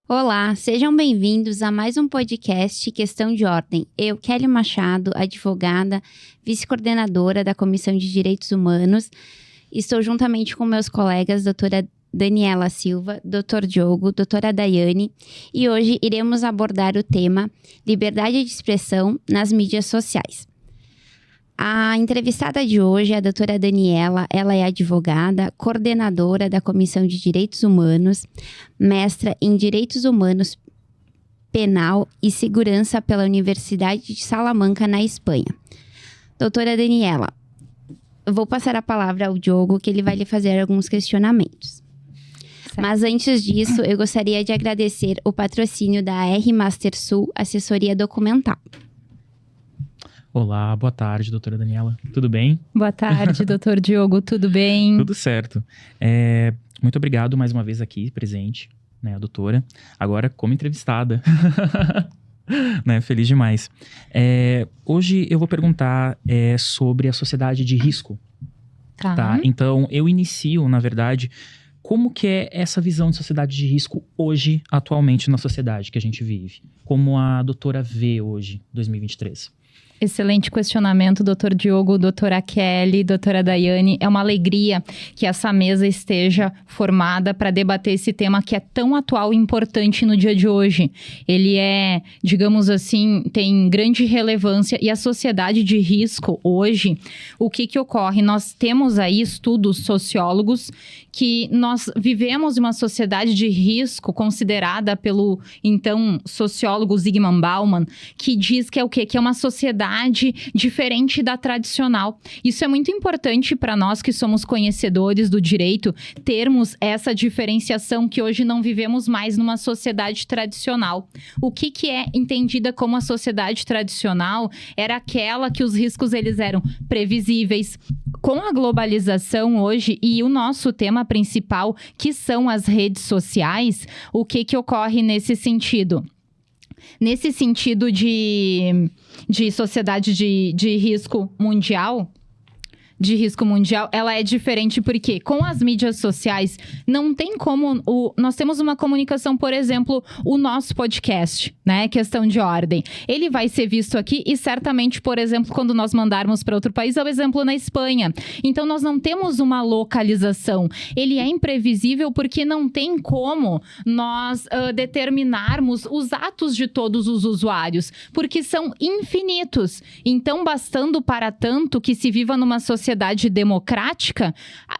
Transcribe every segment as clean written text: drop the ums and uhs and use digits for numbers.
Olá, sejam bem-vindos a mais um podcast Questão de Ordem. Eu, Kelly Machado, advogada, vice-coordenadora da Comissão de Direitos Humanos, estou juntamente com meus colegas, doutora Daniela Silva, doutor Diogo, doutora Daiane, e hoje iremos abordar o tema liberdade de expressão nas mídias sociais. A entrevistada de hoje é a doutora Daniela, ela é advogada, coordenadora da Comissão de Direitos Humanos, mestra em Direitos Humanos, Penal e Segurança pela Universidade de Salamanca, na Espanha. Doutora Daniela, eu vou passar a palavra ao Diogo, que ele vai lhe fazer alguns questionamentos. Certo. Mas antes disso, eu gostaria de agradecer o patrocínio da R Master Sul, assessoria documental. Olá, boa tarde, doutora Daniela. Tudo bem? Boa tarde, doutor Diogo. Tudo bem? Tudo certo. Muito obrigado mais uma vez aqui, presente, né, a doutora. Agora como entrevistada. Né, feliz demais. Hoje eu vou perguntar sobre a sociedade de risco. Tá? Então, eu inicio, na verdade, como que é essa visão de sociedade de risco hoje, atualmente, na sociedade que a gente vive? Como a doutora vê hoje, 2023? Excelente questionamento, doutor Diogo, doutora Kelly, doutora Daiane. É uma alegria que essa mesa esteja formada para debater esse tema que é tão atual e importante no dia de hoje. Ele é, digamos assim, tem grande relevância. E a sociedade de risco hoje, o que ocorre? Nós temos aí estudos sociólogos que nós vivemos uma sociedade de risco considerada pelo, então, sociólogo Zygmunt Bauman, que diz que é o quê? Que é uma sociedade diferente da tradicional. Isso é muito importante para nós que somos conhecedores do direito, termos essa diferenciação que hoje não vivemos mais numa sociedade tradicional. O que é entendida como a sociedade tradicional era aquela que os riscos eles eram previsíveis. Com a globalização hoje e o nosso tema principal, que são as redes sociais, o que ocorre nesse sentido? Nesse sentido de sociedade de risco mundial, ela é diferente porque com as mídias sociais não tem como... nós temos uma comunicação, por exemplo, o nosso podcast, né? Questão de ordem. Ele vai ser visto aqui e certamente, por exemplo, quando nós mandarmos para outro país, é o exemplo na Espanha. Então, nós não temos uma localização. Ele é imprevisível porque não tem como nós determinarmos os atos de todos os usuários, porque são infinitos. Então, bastando para tanto que se viva numa sociedade democrática,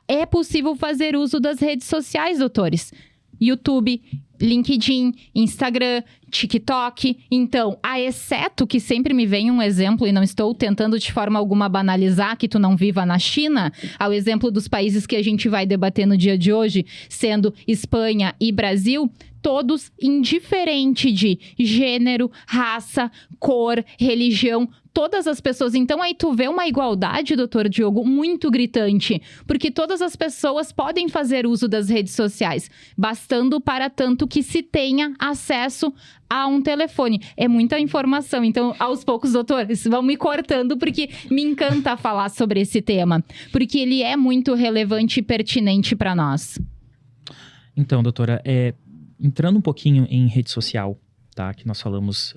é possível fazer uso das redes sociais, doutores. YouTube, LinkedIn, Instagram, TikTok. Então, exceto que sempre me vem um exemplo, e não estou tentando de forma alguma banalizar que tu não viva na China, ao exemplo dos países que a gente vai debater no dia de hoje, sendo Espanha e Brasil, todos indiferente de gênero, raça, cor, religião, todas as pessoas. Então, aí tu vê uma igualdade, doutor Diogo, muito gritante, porque todas as pessoas podem fazer uso das redes sociais, bastando para tanto que se tenha acesso a um telefone. É muita informação, então, aos poucos, doutores, vão me cortando, porque me encanta falar sobre esse tema, porque ele é muito relevante e pertinente para nós. Então, doutora, entrando um pouquinho em rede social, tá? Que nós falamos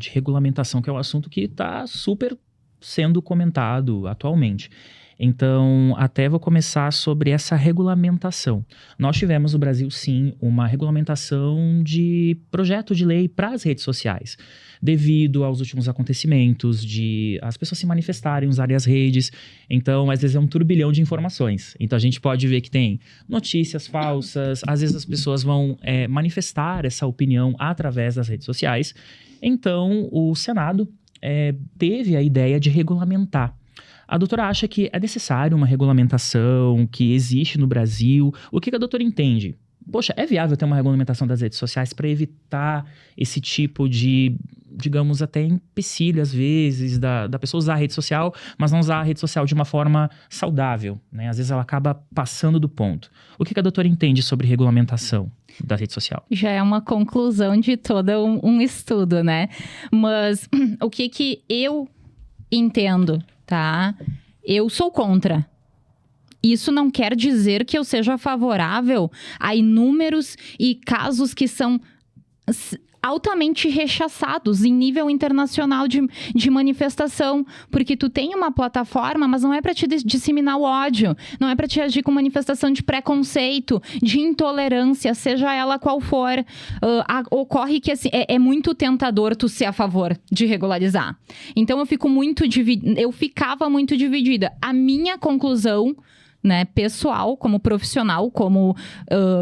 de regulamentação, que é um assunto que está super sendo comentado atualmente. Então, até vou começar sobre essa regulamentação. Nós tivemos no Brasil, sim, uma regulamentação de projeto de lei para as redes sociais, devido aos últimos acontecimentos, de as pessoas se manifestarem, usarem as redes. Então, às vezes é um turbilhão de informações. Então, a gente pode ver que tem notícias falsas, às vezes as pessoas vão manifestar essa opinião através das redes sociais. Então, o Senado teve a ideia de regulamentar. A doutora acha que é necessário uma regulamentação que existe no Brasil? O que a doutora entende? Poxa, é viável ter uma regulamentação das redes sociais para evitar esse tipo de, digamos, até empecilho, às vezes, da pessoa usar a rede social, mas não usar a rede social de uma forma saudável, né? Às vezes ela acaba passando do ponto. O que a doutora entende sobre regulamentação da rede social? Já é uma conclusão de todo um estudo, né? Mas o que eu entendo, tá? Eu sou contra. Isso não quer dizer que eu seja favorável a inúmeros e casos que são altamente rechaçados em nível internacional de manifestação, porque tu tem uma plataforma, mas não é para te disseminar o ódio, não é para te agir com manifestação de preconceito, de intolerância, seja ela qual for. Ocorre que assim, é muito tentador tu ser a favor de regularizar. Então eu ficava muito dividida. A minha conclusão, né, pessoal, como profissional, como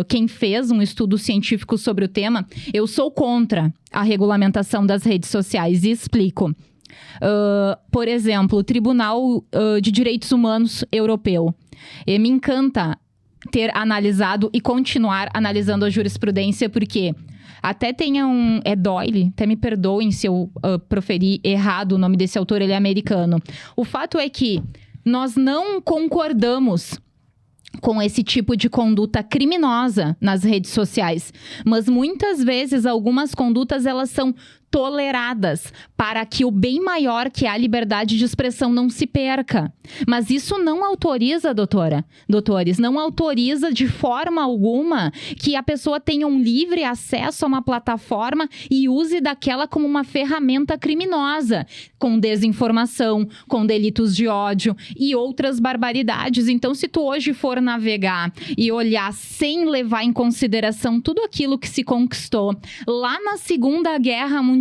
quem fez um estudo científico sobre o tema, eu sou contra a regulamentação das redes sociais e explico. Por exemplo, o Tribunal de Direitos Humanos Europeu. Me encanta ter analisado e continuar analisando a jurisprudência, porque até tem é Doyle, até me perdoem se eu proferi errado o nome desse autor, ele é americano. O fato é que nós não concordamos com esse tipo de conduta criminosa nas redes sociais, mas muitas vezes algumas condutas elas são toleradas para que o bem maior, que é a liberdade de expressão, não se perca. Mas isso não autoriza, doutores, não autoriza de forma alguma que a pessoa tenha um livre acesso a uma plataforma e use daquela como uma ferramenta criminosa, com desinformação, com delitos de ódio e outras barbaridades. Então, se tu hoje for navegar e olhar sem levar em consideração tudo aquilo que se conquistou lá na Segunda Guerra Mundial,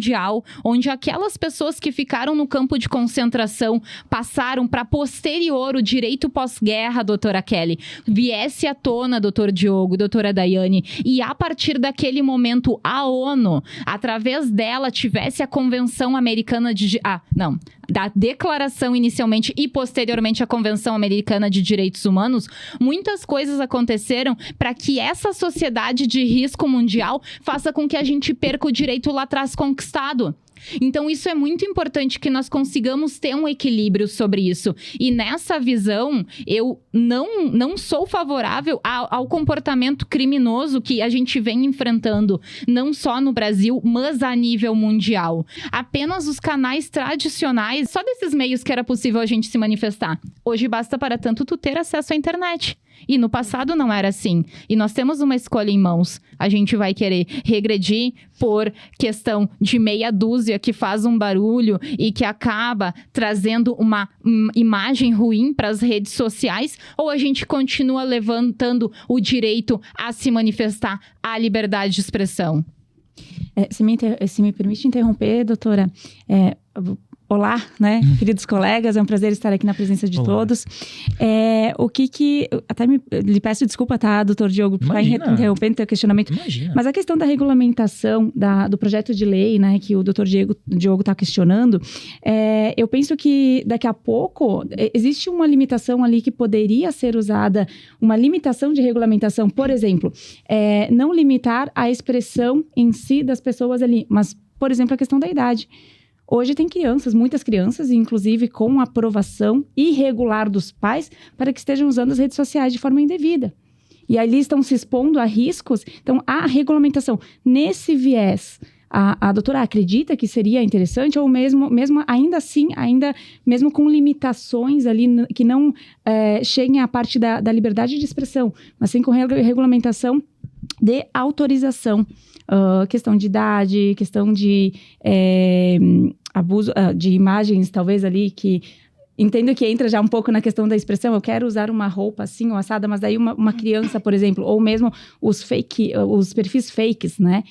onde aquelas pessoas que ficaram no campo de concentração passaram para posterior o direito pós-guerra, doutora Kelly, viesse à tona, doutor Diogo, doutora Daiane, e a partir daquele momento a ONU, através dela, tivesse a Convenção Americana da Declaração inicialmente e posteriormente a Convenção Americana de Direitos Humanos, muitas coisas aconteceram para que essa sociedade de risco mundial faça com que a gente perca o direito lá atrás conquistado. Então, isso é muito importante que nós consigamos ter um equilíbrio sobre isso. E nessa visão, eu não sou favorável ao comportamento criminoso que a gente vem enfrentando, não só no Brasil, mas a nível mundial. Apenas os canais tradicionais, só desses meios que era possível a gente se manifestar. Hoje basta para tanto tu ter acesso à internet. E no passado não era assim. E nós temos uma escolha em mãos. A gente vai querer regredir por questão de meia dúzia que faz um barulho e que acaba trazendo uma imagem ruim para as redes sociais, ou a gente continua levantando o direito a se manifestar, a liberdade de expressão? Se me permite interromper, doutora, olá, né, queridos colegas, é um prazer estar aqui na presença de todos. Até lhe peço desculpa, tá, doutor Diogo, por ficar interrompendo teu questionamento. Imagina. Mas a questão da regulamentação do projeto de lei, né, que o doutor Diogo está questionando, eu penso que daqui a pouco existe uma limitação ali que poderia ser usada, uma limitação de regulamentação, por exemplo, não limitar a expressão em si das pessoas ali, mas, por exemplo, a questão da idade. Hoje tem crianças, muitas crianças, inclusive com aprovação irregular dos pais, para que estejam usando as redes sociais de forma indevida. E ali estão se expondo a riscos. Então, a regulamentação nesse viés, a doutora acredita que seria interessante, ou mesmo ainda assim, mesmo com limitações ali, que não cheguem à parte da liberdade de expressão, mas sim com regulamentação de autorização. Questão de idade, questão de abuso de imagens, talvez ali, que entendo que entra já um pouco na questão da expressão. Eu quero usar uma roupa assim ou assada, mas daí uma criança, por exemplo, ou mesmo os perfis fakes, né?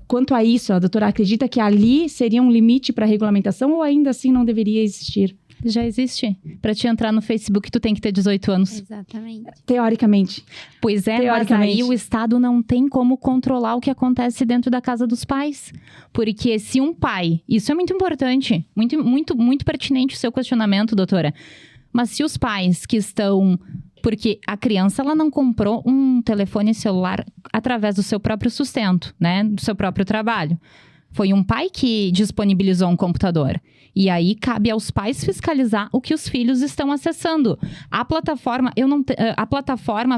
Quanto a isso, a doutora acredita que ali seria um limite para a regulamentação, ou ainda assim não deveria existir? Já existe. Para te entrar no Facebook, tu tem que ter 18 anos. Exatamente. Teoricamente. Pois é, mas aí o Estado não tem como controlar o que acontece dentro da casa dos pais. Porque se um pai... Isso é muito importante. Muito, muito, muito pertinente o seu questionamento, doutora. Mas se os pais que estão... Porque a criança, ela não comprou um telefone celular através do seu próprio sustento, né? Do seu próprio trabalho. Foi um pai que disponibilizou um computador. E aí, cabe aos pais fiscalizar o que os filhos estão acessando. A plataforma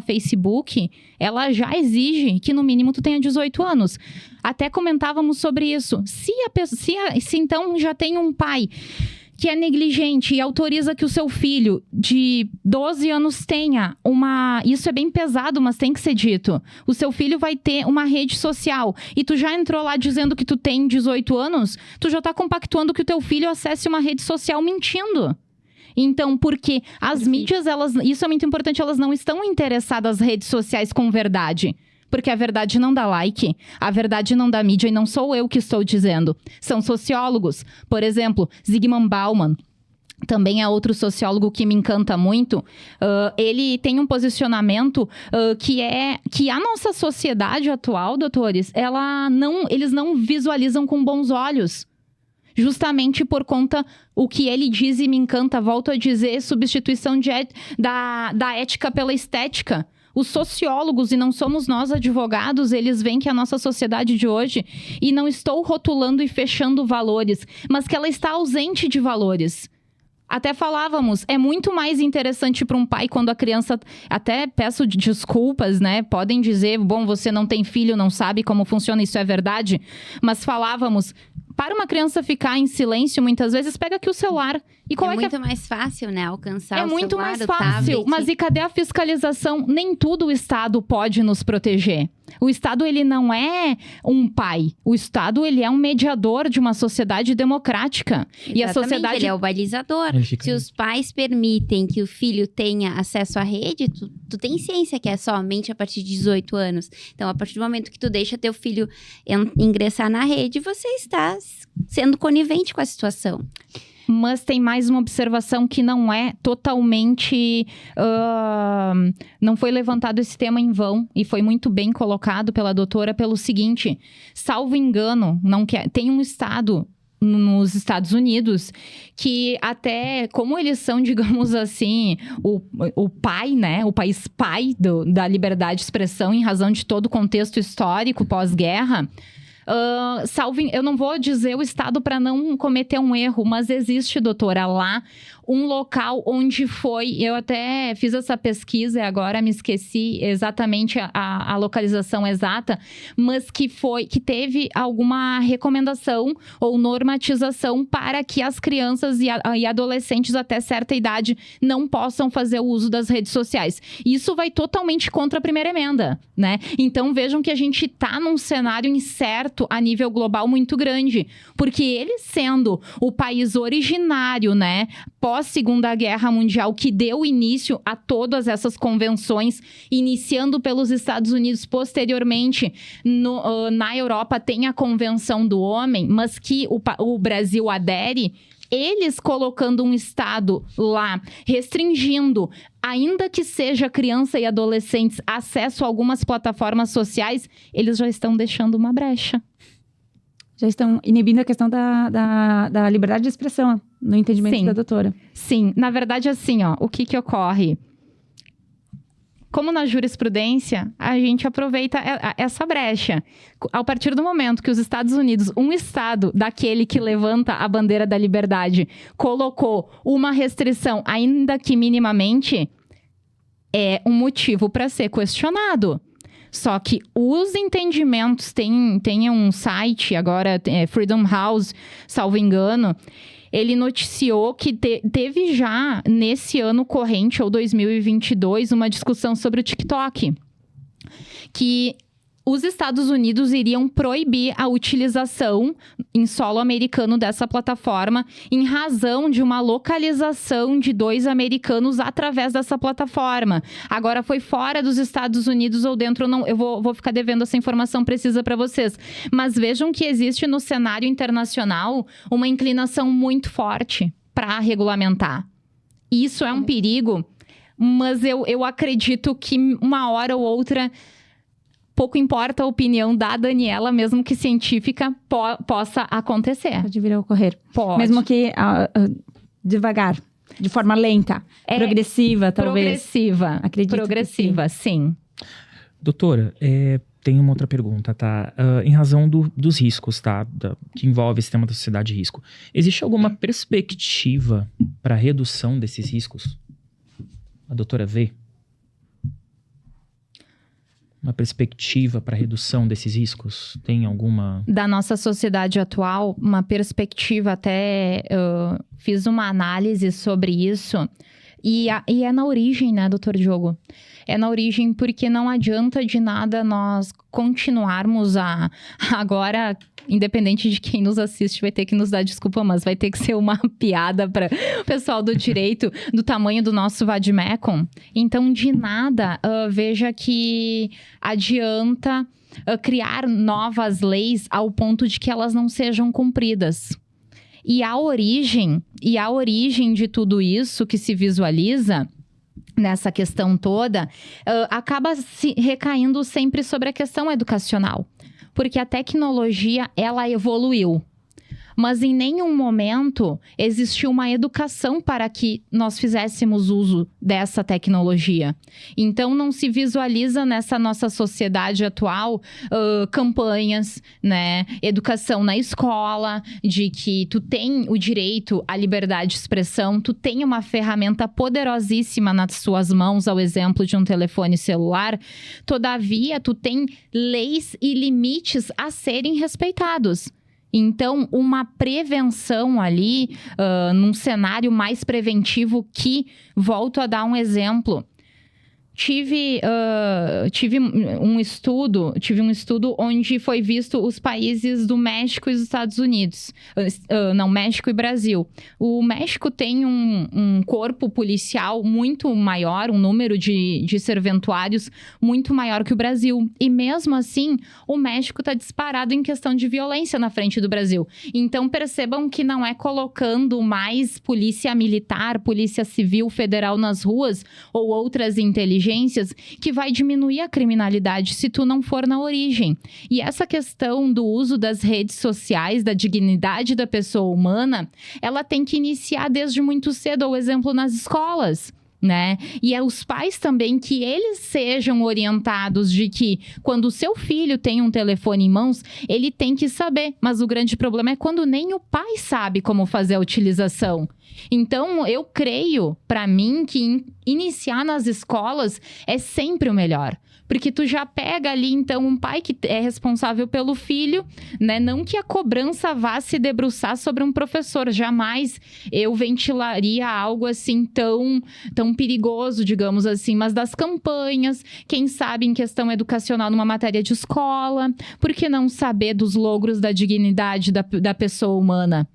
Facebook, ela já exige que, no mínimo, tu tenha 18 anos. Até comentávamos sobre isso. Se então já tem um pai que é negligente e autoriza que o seu filho de 12 anos tenha uma... Isso é bem pesado, mas tem que ser dito. O seu filho vai ter uma rede social e tu já entrou lá dizendo que tu tem 18 anos, tu já tá compactuando que o teu filho acesse uma rede social mentindo. Então, porque as mídias, isso é muito importante, elas não estão interessadas nas redes sociais com verdade. Porque a verdade não dá like, a verdade não dá mídia, e não sou eu que estou dizendo. São sociólogos. Por exemplo, Zygmunt Bauman, também é outro sociólogo que me encanta muito. Ele tem um posicionamento que a nossa sociedade atual, doutores, eles não visualizam com bons olhos. Justamente por conta o que ele diz e me encanta, volto a dizer, substituição da ética pela estética. Os sociólogos, e não somos nós advogados, eles veem que a nossa sociedade de hoje, e não estou rotulando e fechando valores, mas que ela está ausente de valores. Até falávamos, é muito mais interessante para um pai quando a criança... Até peço desculpas, né? Podem dizer, bom, você não tem filho, não sabe como funciona, isso é verdade. Mas falávamos... Para uma criança ficar em silêncio, muitas vezes, pega aqui o celular. E qual muito mais fácil, né? Alcançar o celular, É muito mais o fácil. tablet. Mas e cadê a fiscalização? Nem tudo o Estado pode nos proteger. O Estado, ele não é um pai. O Estado, ele é um mediador de uma sociedade democrática. Exatamente, E a sociedade... ele é o balizador. Se os pais permitem que o filho tenha acesso à rede, tu tem ciência que é somente a partir de 18 anos. Então, a partir do momento que tu deixa teu filho ingressar na rede, você está sendo conivente com a situação. Mas tem mais uma observação que não é totalmente... não foi levantado esse tema em vão, e foi muito bem colocado pela doutora pelo seguinte, salvo engano, tem um estado nos Estados Unidos que até, como eles são, digamos assim, o pai, né? O país pai da liberdade de expressão em razão de todo o contexto histórico pós-guerra... eu não vou dizer o estado para não cometer um erro, mas existe, doutora, lá um local onde eu até fiz essa pesquisa e agora me esqueci exatamente a localização exata, mas que teve alguma recomendação ou normatização para que as crianças e adolescentes até certa idade não possam fazer o uso das redes sociais. Isso vai totalmente contra a primeira emenda, né? Então vejam que a gente está num cenário incerto a nível global muito grande, porque ele sendo o país originário, né, pós-Segunda Guerra Mundial, que deu início a todas essas convenções, iniciando pelos Estados Unidos, posteriormente na Europa tem a Convenção do Homem, mas que o Brasil adere, eles colocando um Estado lá, restringindo, ainda que seja criança e adolescentes, acesso a algumas plataformas sociais, eles já estão deixando uma brecha. Já estão inibindo a questão da liberdade de expressão, no entendimento da doutora. Sim, na verdade, assim, o que ocorre? Como na jurisprudência, a gente aproveita essa brecha. A partir do momento que os Estados Unidos, um estado daquele que levanta a bandeira da liberdade, colocou uma restrição, ainda que minimamente, é um motivo para ser questionado. Só que os entendimentos, tem um site agora, Freedom House, salvo engano, ele noticiou que teve já, nesse ano corrente, ou 2022, uma discussão sobre o TikTok. Que os Estados Unidos iriam proibir a utilização em solo americano dessa plataforma em razão de uma localização de 2 americanos através dessa plataforma. Agora, foi fora dos Estados Unidos ou dentro, não, eu vou ficar devendo essa informação precisa para vocês. Mas vejam que existe no cenário internacional uma inclinação muito forte para regulamentar. Isso é um perigo, mas eu acredito que uma hora ou outra... Pouco importa a opinião da Daniela, mesmo que científica, possa acontecer. Pode vir a ocorrer. Pode. Mesmo que devagar, de forma lenta, progressiva, talvez. Progressiva. Acredito progressiva, sim. Doutora, tem uma outra pergunta, tá? Em razão dos riscos, tá? Que envolve esse tema da sociedade de risco. Existe alguma perspectiva para redução desses riscos? A doutora vê? uma perspectiva para redução desses riscos? Tem alguma? Da nossa sociedade atual, uma perspectiva até... fiz uma análise sobre isso. E é na origem, né, doutor Diogo? É na origem porque não adianta de nada nós continuarmos agora, independente de quem nos assiste, vai ter que nos dar desculpa, mas vai ter que ser uma piada para o pessoal do direito do tamanho do nosso vade-mecum. Então, de nada, veja que adianta criar novas leis ao ponto de que elas não sejam cumpridas. E a origem de tudo isso que se visualiza nessa questão toda, acaba se recaindo sempre sobre a questão educacional. Porque a tecnologia, ela evoluiu. Mas em nenhum momento existiu uma educação para que nós fizéssemos uso dessa tecnologia. Então, não se visualiza nessa nossa sociedade atual campanhas, né? Educação na escola, de que tu tem o direito à liberdade de expressão, tu tem uma ferramenta poderosíssima nas suas mãos, ao exemplo de um telefone celular. Todavia, tu tem leis e limites a serem respeitados. Então, uma prevenção ali, num cenário mais preventivo que, volto a dar um exemplo, tive um estudo onde foi visto os países do México e dos Estados Unidos. Não, México e Brasil. O México tem um corpo policial muito maior, um número de serventuários muito maior que o Brasil. E mesmo assim, o México está disparado em questão de violência na frente do Brasil. Então, percebam que não é colocando mais polícia militar, polícia civil federal nas ruas ou outras inteligências que vai diminuir a criminalidade se tu não for na origem. E essa questão do uso das redes sociais, da dignidade da pessoa humana, ela tem que iniciar desde muito cedo, o exemplo nas escolas. Né? E é os pais também que eles sejam orientados de que quando o seu filho tem um telefone em mãos, ele tem que saber. Mas o grande problema é quando nem o pai sabe como fazer a utilização. Então, eu creio, para mim, que iniciar nas escolas é sempre o melhor. Porque tu já pega ali, então, um pai que é responsável pelo filho, né? Não que a cobrança vá se debruçar sobre um professor. Jamais eu ventilaria algo assim tão perigoso, digamos assim. Mas das campanhas, quem sabe em questão educacional numa matéria de escola. Por que não saber dos logros da dignidade da pessoa humana?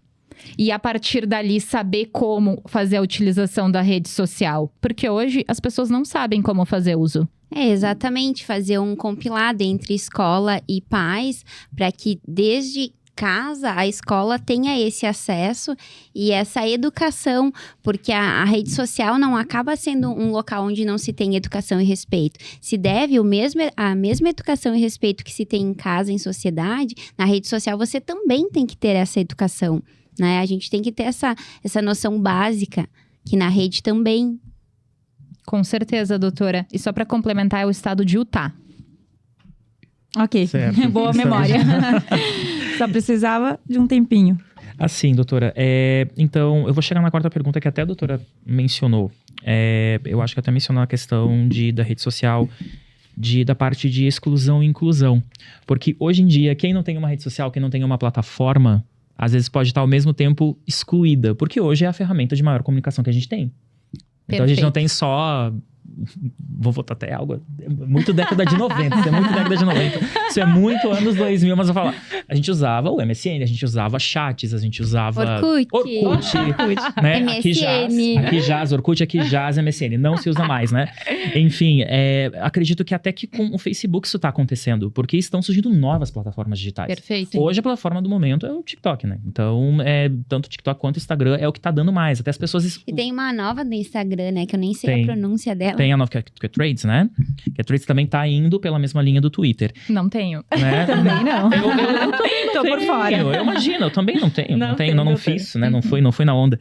E a partir dali saber como fazer a utilização da rede social. Porque hoje as pessoas não sabem como fazer uso. Exatamente, fazer um compilado entre escola e pais, para que desde casa a escola tenha esse acesso e essa educação, porque a rede social não acaba sendo um local onde não se tem educação e respeito. Se deve a mesma educação e respeito que se tem em casa, em sociedade, na rede social você também tem que ter essa educação, né? A gente tem que ter essa noção básica, que na rede também. Com certeza, doutora. E só para complementar, é o estado de Utah. Ok, certo. Boa memória. Só precisava de um tempinho. Assim, doutora, então eu vou chegar na quarta pergunta que até a doutora mencionou. Eu acho que até mencionou a questão da rede social, da parte de exclusão e inclusão. Porque hoje em dia, quem não tem uma rede social, quem não tem uma plataforma, às vezes pode estar ao mesmo tempo excluída. Porque hoje é a ferramenta de maior comunicação que a gente tem. Então, a gente não tem só... Vou voltar até algo... Muito década de 90. Isso é muito década de 90. Isso é muito anos 2000, mas eu vou falar. A gente usava o MSN, a gente usava chats, a gente usava... Orkut. Né? Aqui jaz, Orkut, aqui jaz, MSN. Não se usa mais, né? Enfim, acredito que até que com o Facebook isso está acontecendo. Porque estão surgindo novas plataformas digitais. Perfeito. Hoje a plataforma do momento é o TikTok, né? Então, tanto o TikTok quanto o Instagram é o que está dando mais. Até as pessoas... E tem uma nova do Instagram, né? Que eu nem sei a pronúncia dela. Tem a nova, que é Threads, né? Que a Threads também tá indo pela mesma linha do Twitter. Não tenho. Né? Também não. Eu também não tô tenho. por fora. Eu imagino, eu também não tenho. Não fiz, né? Não fui na onda.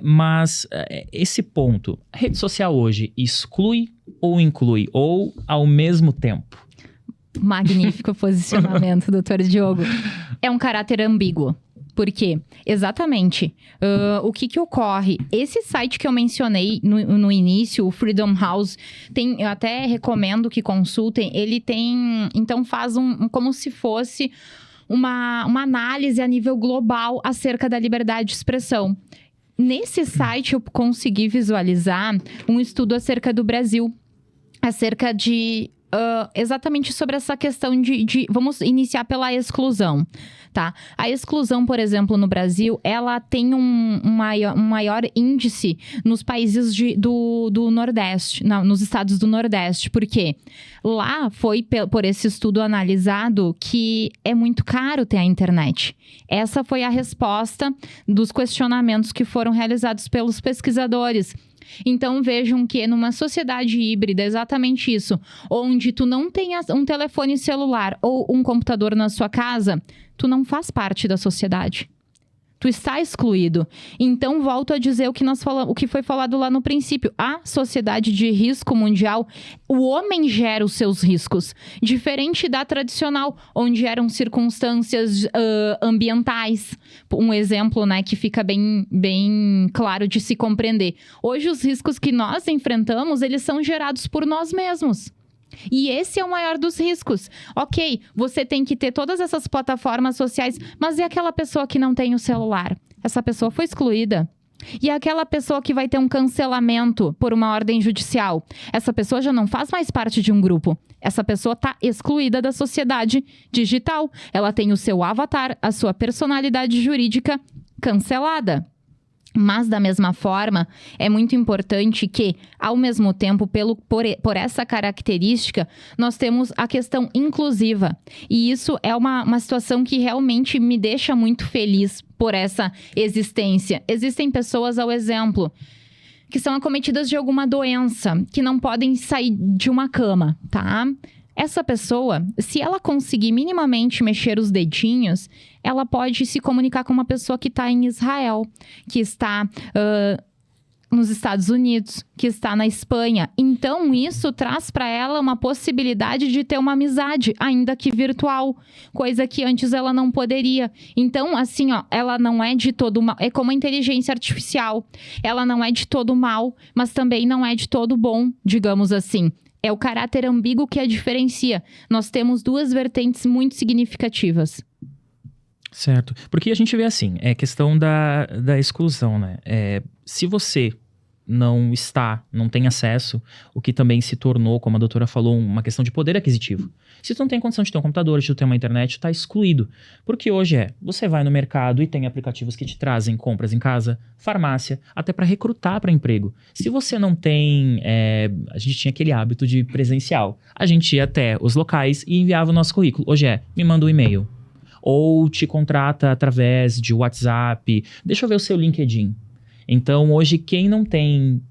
Mas esse ponto, a rede social hoje exclui ou inclui? Ou ao mesmo tempo? Magnífico posicionamento, doutor Diogo. É um caráter ambíguo. Por quê? Exatamente. O que ocorre? Esse site que eu mencionei no início, o Freedom House, eu até recomendo que consultem. Ele tem... Então, faz como se fosse uma análise a nível global acerca da liberdade de expressão. Nesse site, eu consegui visualizar um estudo acerca do Brasil. Acerca de... exatamente sobre essa questão vamos iniciar pela exclusão, tá? A exclusão, por exemplo, no Brasil, ela tem um maior índice nos países do Nordeste, nos estados do Nordeste. Por quê? Lá foi, por esse estudo analisado, que é muito caro ter a internet. Essa foi a resposta dos questionamentos que foram realizados pelos pesquisadores. Então, vejam que numa sociedade híbrida, exatamente isso, onde tu não tem um telefone celular ou um computador na sua casa, tu não faz parte da sociedade. Tu está excluído. Então, volto a dizer o que foi falado lá no princípio. A sociedade de risco mundial, o homem gera os seus riscos. Diferente da tradicional, onde eram circunstâncias ambientais. Um exemplo, né, que fica bem claro de se compreender. Hoje, os riscos que nós enfrentamos, eles são gerados por nós mesmos. E esse é o maior dos riscos. Ok, você tem que ter todas essas plataformas sociais, mas e aquela pessoa que não tem o celular? Essa pessoa foi excluída. E aquela pessoa que vai ter um cancelamento por uma ordem judicial? Essa pessoa já não faz mais parte de um grupo. Essa pessoa está excluída da sociedade digital. Ela tem o seu avatar, a sua personalidade jurídica cancelada. Mas, da mesma forma, é muito importante que, ao mesmo tempo, por essa característica, nós temos a questão inclusiva. E isso é uma situação que realmente me deixa muito feliz por essa existência. Existem pessoas, ao exemplo, que são acometidas de alguma doença, que não podem sair de uma cama, tá? Essa pessoa, se ela conseguir minimamente mexer os dedinhos, ela pode se comunicar com uma pessoa que está em Israel, que está nos Estados Unidos, que está na Espanha. Então, isso traz para ela uma possibilidade de ter uma amizade, ainda que virtual, coisa que antes ela não poderia. Então, assim, ó, ela não é de todo mal. É como a inteligência artificial. Ela não é de todo mal, mas também não é de todo bom, digamos assim. É o caráter ambíguo que a diferencia. Nós temos duas vertentes muito significativas. Certo. Porque a gente vê assim, é questão da exclusão, né? Se você não tem acesso, o que também se tornou, como a doutora falou, uma questão de poder aquisitivo. Se tu não tem condição de ter um computador, de tu ter uma internet, tu tá excluído. Porque hoje você vai no mercado e tem aplicativos que te trazem compras em casa, farmácia, até para recrutar para emprego. Se você não tem... a gente tinha aquele hábito de presencial. A gente ia até os locais e enviava o nosso currículo. Hoje me manda um e-mail. Ou te contrata através de WhatsApp. Deixa eu ver o seu LinkedIn. Então, hoje, quem não tem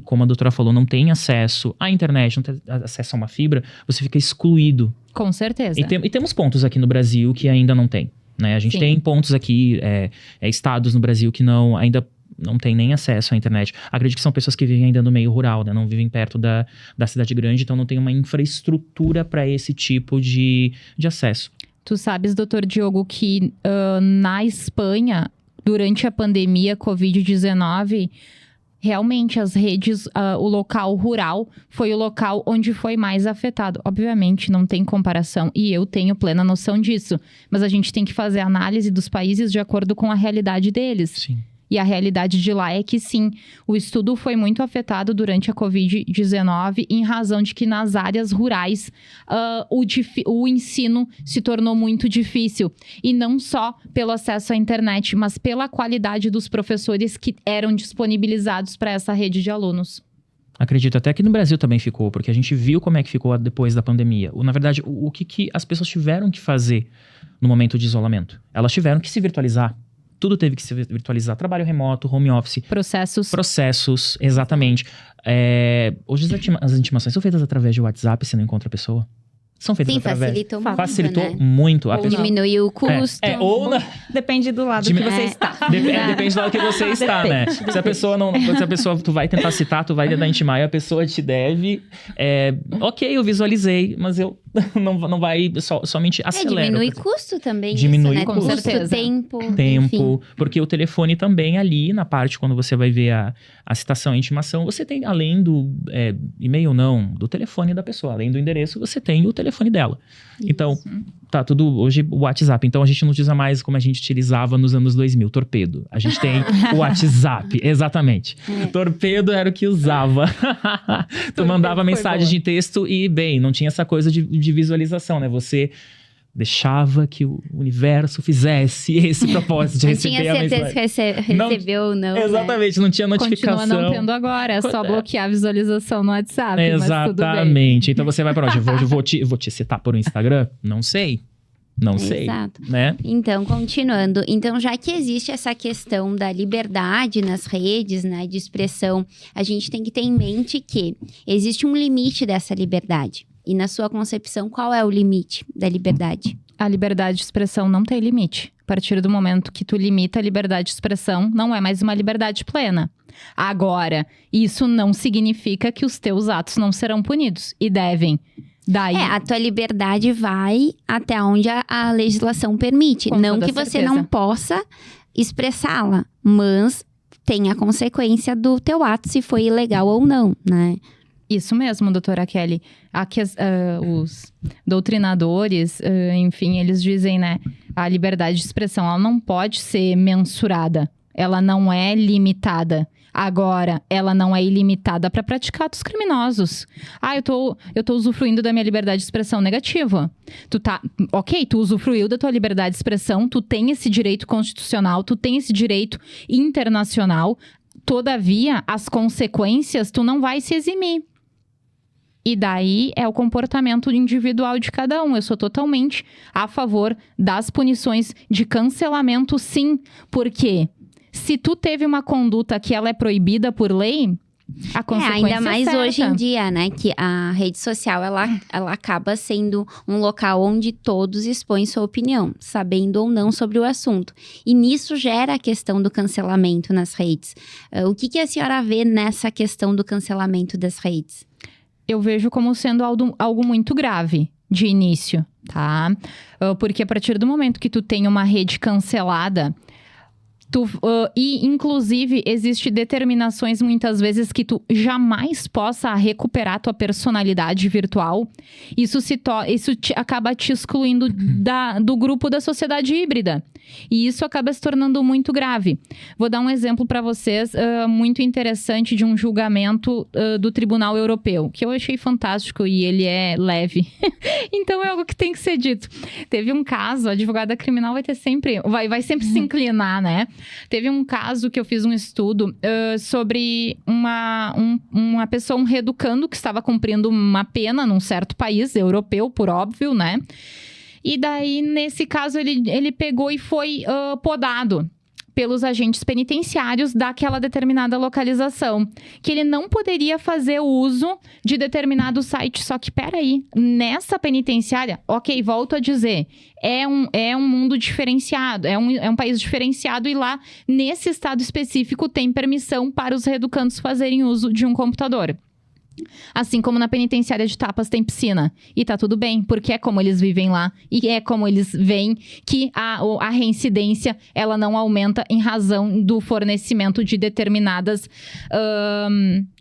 como a doutora falou, não tem acesso à internet, não tem acesso a uma fibra, você fica excluído. Com certeza. E temos pontos aqui no Brasil que ainda não tem, né? A gente Sim. tem pontos aqui, estados no Brasil que ainda não tem nem acesso à internet. Acredito que são pessoas que vivem ainda no meio rural, né? Não vivem perto da cidade grande, então não tem uma infraestrutura para esse tipo de acesso. Tu sabes, doutor Diogo, que na Espanha, durante a pandemia Covid-19, realmente as redes, o local rural foi o local onde foi mais afetado. Obviamente, não tem comparação e eu tenho plena noção disso. Mas a gente tem que fazer análise dos países de acordo com a realidade deles. Sim. E a realidade de lá é que sim, o estudo foi muito afetado durante a Covid-19 em razão de que nas áreas rurais o ensino se tornou muito difícil. E não só pelo acesso à internet, mas pela qualidade dos professores que eram disponibilizados para essa rede de alunos. Acredito até que no Brasil também ficou, porque a gente viu como é que ficou depois da pandemia. Na verdade, o que as pessoas tiveram que fazer no momento de isolamento? Elas tiveram que se virtualizar. Tudo teve que se virtualizar. Trabalho remoto, home office. Processos, exatamente. Hoje as intimações são feitas através de WhatsApp, você não encontra a pessoa. São feitas através... Facilitou muito, né? muito. Ou diminuiu o custo. Depende do lado que você está. Depende do lado que você está, né? Se a pessoa, tu vai tentar citar, tu vai tentar intimar e a pessoa te deve... ok, eu visualizei, mas eu não vai somente acelera. Diminui custo também. Diminui isso, né? custo. Com certeza. Tempo. Porque o telefone também ali, na parte, quando você vai ver a citação e intimação, você tem, além do e-mail, não, do telefone da pessoa. Além do endereço, você tem o telefone dela. Isso. Então, tá tudo, hoje, o WhatsApp. Então, a gente não utiliza mais como a gente utilizava nos anos 2000, torpedo. A gente tem o WhatsApp, exatamente. Torpedo era o que usava. Tu mandava mensagem de texto e, bem, não tinha essa coisa de visualização, né? Você deixava que o universo fizesse esse propósito de receber a mensagem. Não tinha certeza que recebeu ou não. Exatamente, não tinha notificação. Continua não tendo agora, é só bloquear a visualização no WhatsApp, mas tudo bem. Exatamente. Então você vai para onde? Vou te citar por um Instagram? Não sei. Não sei, Exato. né? Então, continuando. Então, já que existe essa questão da liberdade nas redes, né, de expressão, a gente tem que ter em mente que existe um limite dessa liberdade. E na sua concepção, qual é o limite da liberdade? A liberdade de expressão não tem limite. A partir do momento que tu limita a liberdade de expressão, não é mais uma liberdade plena. Agora, isso não significa que os teus atos não serão punidos. E devem. Daí... a tua liberdade vai até onde a legislação permite. Com não toda que você certeza. não possa expressá-la, mas tem a consequência do teu ato, se foi ilegal ou não, né? Isso mesmo, doutora Kelly. Os doutrinadores, enfim, eles dizem, né? A liberdade de expressão, ela não pode ser mensurada. Ela não é limitada. Agora, ela não é ilimitada para praticar atos criminosos. Eu tô usufruindo da minha liberdade de expressão negativa. Tu usufruiu da tua liberdade de expressão, tu tem esse direito constitucional, tu tem esse direito internacional. Todavia, as consequências, tu não vai se eximir. E daí é o comportamento individual de cada um. Eu sou totalmente a favor das punições de cancelamento, sim. Porque se tu teve uma conduta que ela é proibida por lei, a consequência ainda mais é certa. hoje em dia, né? Que a rede social, ela acaba sendo um local onde todos expõem sua opinião, sabendo ou não sobre o assunto. E nisso gera a questão do cancelamento nas redes. O que a senhora vê nessa questão do cancelamento das redes? Eu vejo como sendo algo muito grave de início, tá? Porque a partir do momento que tu tem uma rede cancelada, e, inclusive, existem determinações, muitas vezes, que tu jamais possa recuperar tua personalidade virtual. Isso acaba te excluindo do grupo da sociedade híbrida. E isso acaba se tornando muito grave. Vou dar um exemplo para vocês muito interessante de um julgamento do Tribunal Europeu, que eu achei fantástico e ele é leve. Então, é algo que tem que ser dito. Teve um caso, a advogada criminal vai sempre se inclinar, né? Teve um caso que eu fiz um estudo sobre uma pessoa, um reeducando que estava cumprindo uma pena num certo país europeu, por óbvio, né? E daí, nesse caso, ele pegou e foi podado pelos agentes penitenciários daquela determinada localização. Que ele não poderia fazer uso de determinado site. Só que, peraí, nessa penitenciária, ok, volto a dizer, é um mundo diferenciado, é um país diferenciado e lá, nesse estado específico, tem permissão para os reeducandos fazerem uso de um computador. Assim como na penitenciária de Tapas tem piscina. E tá tudo bem, porque é como eles vivem lá. E é como eles veem que a reincidência, ela não aumenta em razão do fornecimento de determinadas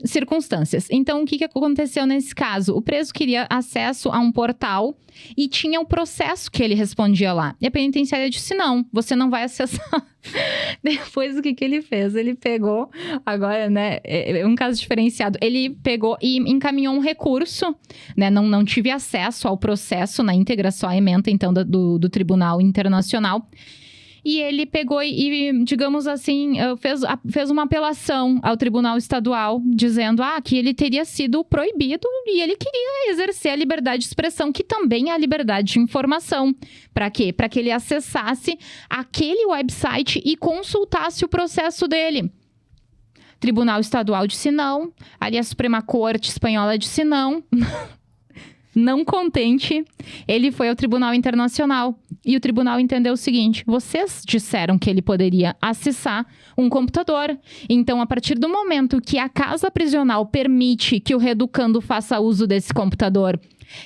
circunstâncias. Então, o que aconteceu nesse caso? O preso queria acesso a um portal e tinha o processo que ele respondia lá. E a penitenciária disse, não, você não vai acessar. Depois, o que ele fez? Ele pegou, agora, né, é um caso diferenciado, ele pegou e encaminhou um recurso, né, não tive acesso ao processo na íntegra, só a ementa, então, do Tribunal Internacional. E ele pegou e, digamos assim, fez uma apelação ao Tribunal Estadual, dizendo que ele teria sido proibido e ele queria exercer a liberdade de expressão, que também é a liberdade de informação. Para quê? Para que ele acessasse aquele website e consultasse o processo dele. Tribunal Estadual disse não, ali a Suprema Corte Espanhola disse não. Não contente, ele foi ao Tribunal Internacional. E o tribunal entendeu o seguinte: vocês disseram que ele poderia acessar um computador. Então, a partir do momento que a casa prisional permite que o reeducando faça uso desse computador,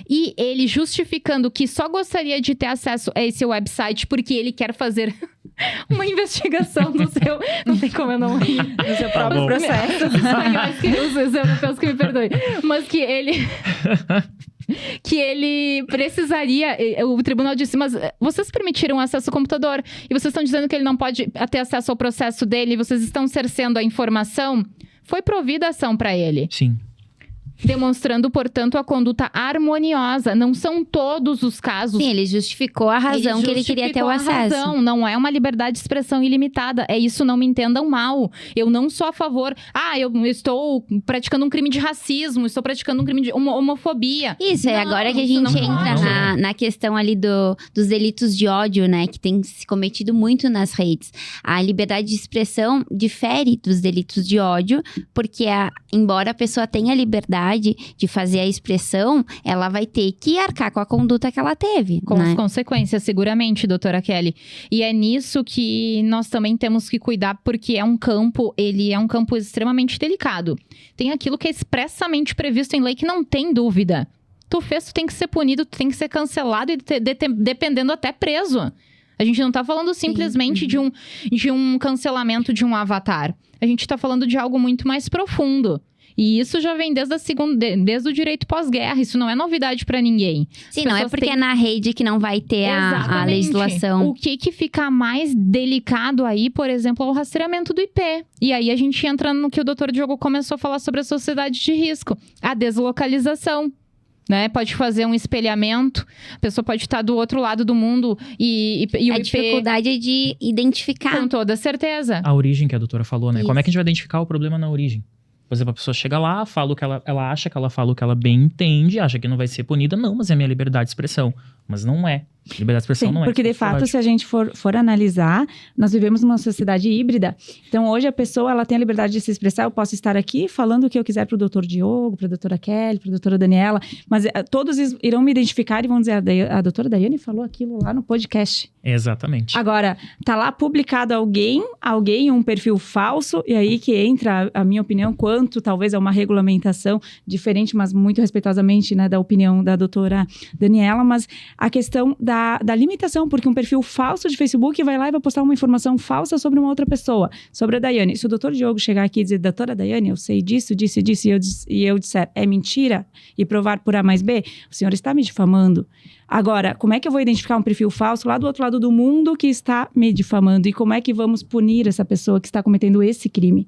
e ele justificando que só gostaria de ter acesso a esse website porque ele quer fazer uma investigação do seu... Não tem como eu não rir. No seu próprio processo. Os europeus que me perdoem. Mas que ele... que ele precisaria... O tribunal disse, mas vocês permitiram acesso ao computador e vocês estão dizendo que ele não pode ter acesso ao processo dele, vocês estão cerceando a informação. Foi provida a ação para ele. Sim. Demonstrando, portanto, a conduta harmoniosa. Não são todos os casos. Sim, ele justificou a razão que ele queria ter o acesso. Razão. Não é uma liberdade de expressão ilimitada. É isso, não me entendam mal. Eu não sou a favor... eu estou praticando um crime de racismo, estou praticando um crime de homofobia. Isso, é agora que a gente entra na questão ali dos delitos de ódio, né? Que tem se cometido muito nas redes. A liberdade de expressão difere dos delitos de ódio, porque embora a pessoa tenha liberdade de fazer a expressão, ela vai ter que arcar com a conduta que ela teve. Com as consequências, seguramente, doutora Kelly. E é nisso que nós também temos que cuidar, porque ele é um campo extremamente delicado. Tem aquilo que é expressamente previsto em lei que não tem dúvida. Tu fez, tu tem que ser punido, tu tem que ser cancelado e dependendo até preso. A gente não tá falando simplesmente de um cancelamento de um avatar. A gente tá falando de algo muito mais profundo. E isso já vem desde o direito pós-guerra. Isso não é novidade para ninguém. Sim, não é porque é na rede que não vai ter a legislação. O que fica mais delicado aí, por exemplo, é o rastreamento do IP. E aí a gente entra no que o doutor Diogo começou a falar sobre a sociedade de risco. A deslocalização. Né? Pode fazer um espelhamento, a pessoa pode estar do outro lado do mundo e o IP... A dificuldade é de identificar. Com toda certeza. A origem que a doutora falou, né? Isso. Como é que a gente vai identificar o problema na origem? Por exemplo, a pessoa chega lá, fala o que ela acha que ela fala o que ela bem entende, acha que não vai ser punida. Não, mas é minha liberdade de expressão. Mas não é. Liberdade de expressão não é. Porque, de fato, se a gente for analisar, nós vivemos numa sociedade híbrida. Então, hoje, a pessoa ela tem a liberdade de se expressar. Eu posso estar aqui falando o que eu quiser para o doutor Diogo, para a doutora Kelly, para a doutora Daniela. Mas todos irão me identificar e vão dizer, a doutora Daiane falou aquilo lá no podcast. Exatamente. Agora, tá lá publicado alguém, um perfil falso. E aí que entra a minha opinião, quanto talvez é uma regulamentação diferente, mas muito respeitosamente, né, da opinião da doutora Daniela. Mas a questão da limitação, porque um perfil falso de Facebook vai lá e vai postar uma informação falsa sobre uma outra pessoa, sobre a Daiane. Se o doutor Diogo chegar aqui e dizer, doutora Daiane, eu sei disso, e eu disser, é mentira, e provar por A mais B, o senhor está me difamando. Agora, como é que eu vou identificar um perfil falso lá do outro lado do mundo que está me difamando? E como é que vamos punir essa pessoa que está cometendo esse crime?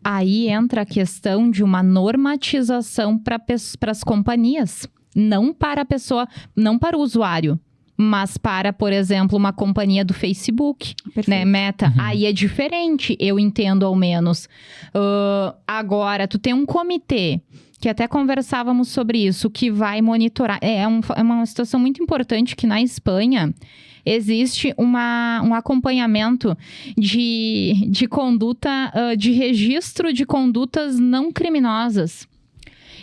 Aí entra a questão de uma normatização para as companhias. Não para a pessoa, não para o usuário, mas para, por exemplo, uma companhia do Facebook, né, Meta. Uhum. Aí é diferente, eu entendo ao menos. Agora, tu tem um comitê, que até conversávamos sobre isso, que vai monitorar. É uma situação muito importante que na Espanha existe um acompanhamento de conduta, de registro de condutas não criminosas.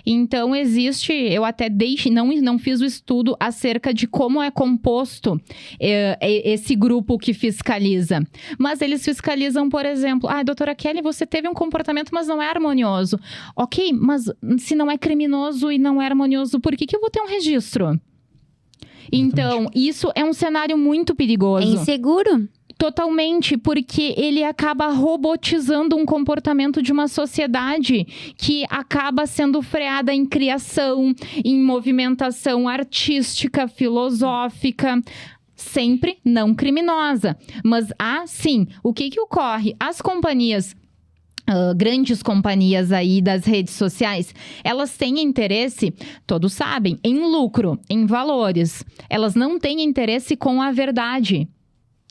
Então, eu até não fiz o estudo acerca de como é composto esse grupo que fiscaliza. Mas eles fiscalizam, por exemplo, doutora Kelly, você teve um comportamento, mas não é harmonioso. Ok, mas se não é criminoso e não é harmonioso, por que eu vou ter um registro? Então, isso é um cenário muito perigoso. É inseguro? Totalmente, porque ele acaba robotizando um comportamento de uma sociedade que acaba sendo freada em criação, em movimentação artística, filosófica, sempre não criminosa. Mas, sim, o que ocorre? As companhias... grandes companhias aí das redes sociais, elas têm interesse, todos sabem, em lucro, em valores. Elas não têm interesse com a verdade.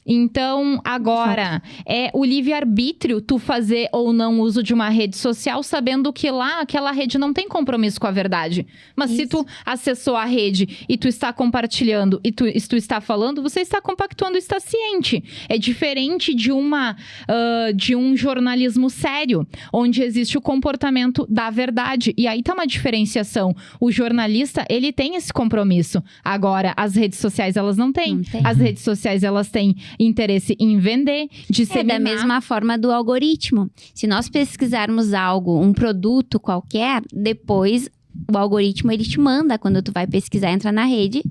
Então, agora, é o livre-arbítrio tu fazer ou não uso de uma rede social, sabendo que lá aquela rede não tem compromisso com a verdade. Mas se tu acessou a rede e tu está compartilhando e tu está falando, você está compactuando, está ciente. É diferente de um jornalismo sério, onde existe o comportamento da verdade. E aí tá uma diferenciação. O jornalista, ele tem esse compromisso. Agora, as redes sociais, elas não têm. As redes sociais, elas têm interesse em vender, disseminar. É da mesma forma do algoritmo. Se nós pesquisarmos algo, um produto qualquer, depois o algoritmo ele te manda, quando tu vai pesquisar, entra na rede,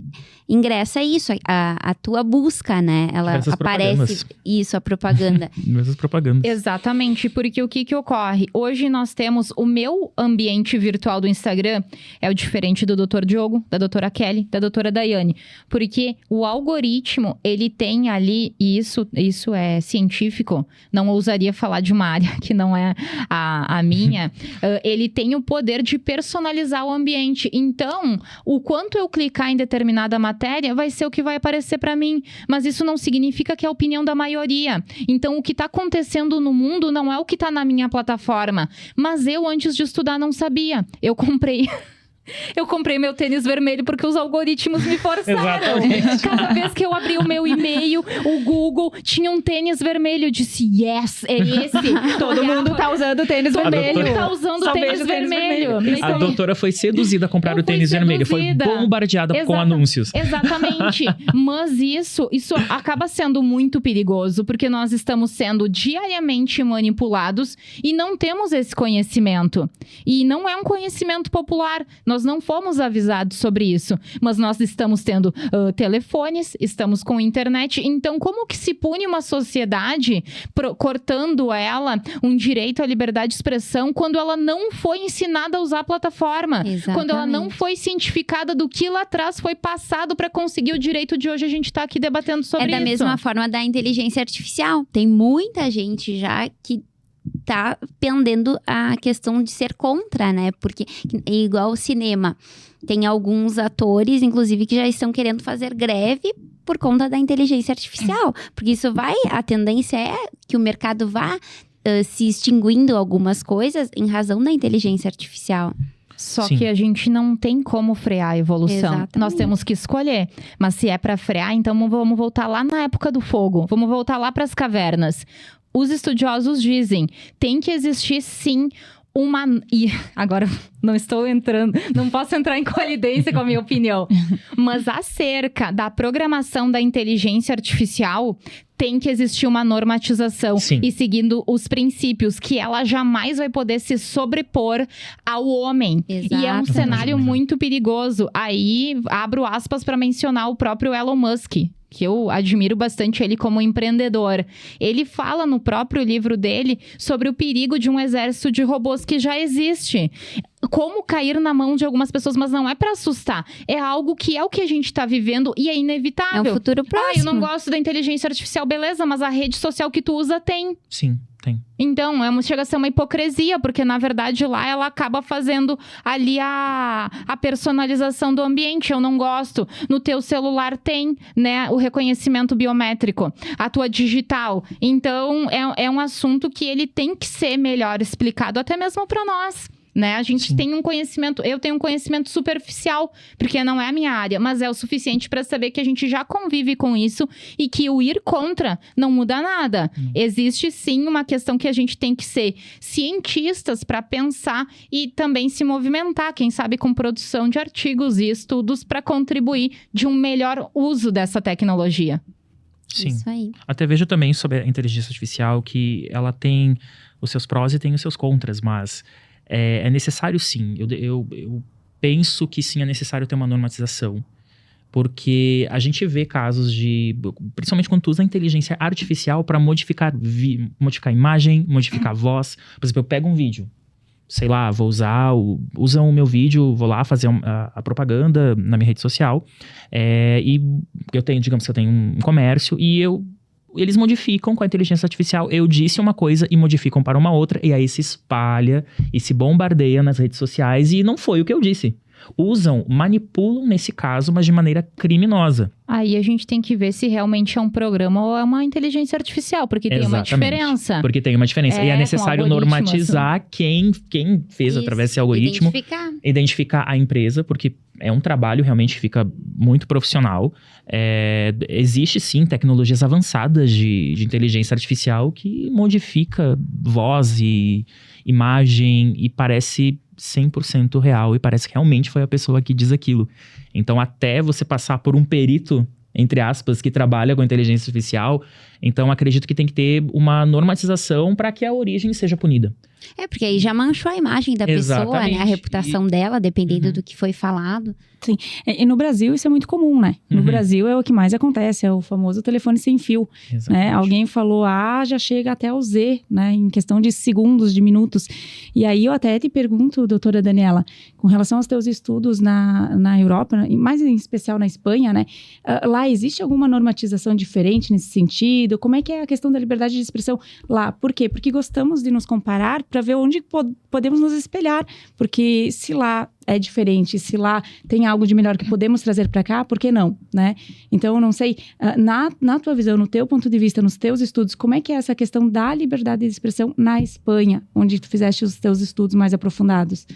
ingressa isso, a tua busca, né? Ela aparece isso, a propaganda. Essas propagandas. Exatamente, porque o que ocorre? Hoje nós temos o meu ambiente virtual do Instagram, é o diferente do Dr. Diogo, da doutora Kelly, da doutora Daiane. Porque o algoritmo, ele tem ali, e isso é científico, não ousaria falar de uma área que não é a minha, ele tem o poder de personalizar o ambiente. Então, o quanto eu clicar em determinada matéria vai ser o que vai aparecer para mim. Mas isso não significa que é a opinião da maioria. Então, o que está acontecendo no mundo não é o que está na minha plataforma. Mas eu, antes de estudar, não sabia. Eu comprei meu tênis vermelho porque os algoritmos me forçaram. Exatamente. Cada vez que eu abri o meu e-mail, o Google tinha um tênis vermelho. Eu disse, yes, é esse. Todo mundo tá usando tênis vermelho. Todo mundo tá usando Só tênis vejo tênis vermelho. vermelho. A doutora foi seduzida a comprar Eu o tênis fui vermelho. Foi seduzida. bombardeada com anúncios. Exatamente. Mas isso acaba sendo muito perigoso, porque nós estamos sendo diariamente manipulados e não temos esse conhecimento. E não é um conhecimento popular. Nós não fomos avisados sobre isso. Mas nós estamos tendo telefones, estamos com internet. Então, como que se pune uma sociedade cortando ela um direito à liberdade de expressão quando ela não foi ensinada a usar a plataforma? Exatamente. Quando ela não foi cientificada do que lá atrás foi passado para conseguir o direito de hoje a gente tá aqui debatendo sobre isso. É da mesma forma da inteligência artificial. Tem muita gente já que tá pendendo a questão de ser contra, né? Porque, igual o cinema, tem alguns atores, inclusive, que já estão querendo fazer greve por conta da inteligência artificial. Porque isso a tendência é que o mercado vá se extinguindo algumas coisas em razão da inteligência artificial. Só Sim. que a gente não tem como frear a evolução. Exatamente. Nós temos que escolher. Mas se é para frear, então vamos voltar lá na época do fogo. Vamos voltar lá para as cavernas. Os estudiosos dizem, tem que existir sim e agora não posso entrar em colidência com a minha opinião, mas acerca da programação da inteligência artificial, tem que existir uma normatização. Sim. E seguindo os princípios, que ela jamais vai poder se sobrepor ao homem. Exato. E é um cenário muito perigoso. Aí, abro aspas para mencionar o próprio Elon Musk, que eu admiro bastante ele como empreendedor. Ele fala no próprio livro dele sobre o perigo de um exército de robôs que já existe. Como cair na mão de algumas pessoas, mas não é pra assustar. É algo que é o que a gente tá vivendo e é inevitável. É um futuro próximo. Eu não gosto da inteligência artificial, beleza, mas a rede social que tu usa tem. Sim, tem. Então, chega a ser uma hipocrisia, porque na verdade lá ela acaba fazendo ali a personalização do ambiente. Eu não gosto. No teu celular tem, né, o reconhecimento biométrico, a tua digital. Então, é um assunto que ele tem que ser melhor explicado, até mesmo para nós. Né? A gente Sim. tem um conhecimento, eu tenho um conhecimento superficial, porque não é a minha área, mas é o suficiente para saber que a gente já convive com isso e que o ir contra não muda nada. Existe sim uma questão que a gente tem que ser cientistas para pensar e também se movimentar, quem sabe com produção de artigos e estudos para contribuir de um melhor uso dessa tecnologia. Sim. Isso aí. Até vejo também sobre a inteligência artificial que ela tem os seus prós e tem os seus contras, mas é necessário sim. Eu penso que sim, é necessário ter uma normatização. Porque a gente vê casos principalmente quando tu usa a inteligência artificial para modificar imagem, modificar voz. Por exemplo, eu pego um vídeo, sei lá, usa o meu vídeo, vou lá fazer a propaganda na minha rede social. E digamos que eu tenho um comércio e eles modificam com a inteligência artificial. Eu disse uma coisa e modificam para uma outra. E aí se espalha e se bombardeia nas redes sociais. E não foi o que eu disse. Manipulam nesse caso, mas de maneira criminosa. Aí a gente tem que ver se realmente é um programa ou é uma inteligência artificial, porque tem uma diferença. Porque tem uma diferença. E é necessário normatizar quem fez através desse algoritmo. Identificar a empresa, porque é um trabalho realmente que fica muito profissional. Existe sim tecnologias avançadas de inteligência artificial que modifica voz e imagem e parece 100% real e parece que realmente foi a pessoa que diz aquilo. Então, até você passar por um perito, entre aspas, que trabalha com inteligência artificial, então acredito que tem que ter uma normatização para que a origem seja punida. Porque aí já manchou a imagem da pessoa, né? A reputação dela, dependendo do que foi falado. Sim. E no Brasil isso é muito comum, né? No Brasil é o que mais acontece, é o famoso telefone sem fio. Né? Alguém falou A, já chega até o Z, né? Em questão de segundos, de minutos. E aí eu até te pergunto, doutora Daniela, com relação aos teus estudos na Europa, mais em especial na Espanha, né? Lá existe alguma normatização diferente nesse sentido? Como é que é a questão da liberdade de expressão lá? Por quê? Porque gostamos de nos comparar para ver onde podemos nos espelhar. Porque se lá é diferente, se lá tem algo de melhor que podemos trazer para cá, por que não, né? Então, eu não sei, na tua visão, no teu ponto de vista, nos teus estudos, como é que é essa questão da liberdade de expressão na Espanha, onde tu fizeste os teus estudos mais aprofundados?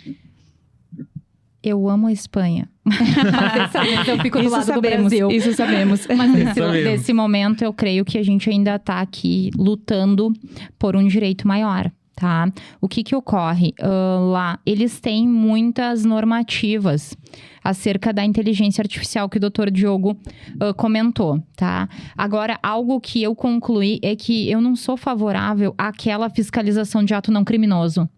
Eu amo a Espanha. Mas eu fico do lado do Brasil. Isso sabemos. Mas nesse momento, eu creio que a gente ainda está aqui lutando por um direito maior. Tá? O que ocorre? Lá, eles têm muitas normativas acerca da inteligência artificial que o Dr. Diogo comentou, tá? Agora, algo que eu concluí é que eu não sou favorável àquela fiscalização de ato não criminoso.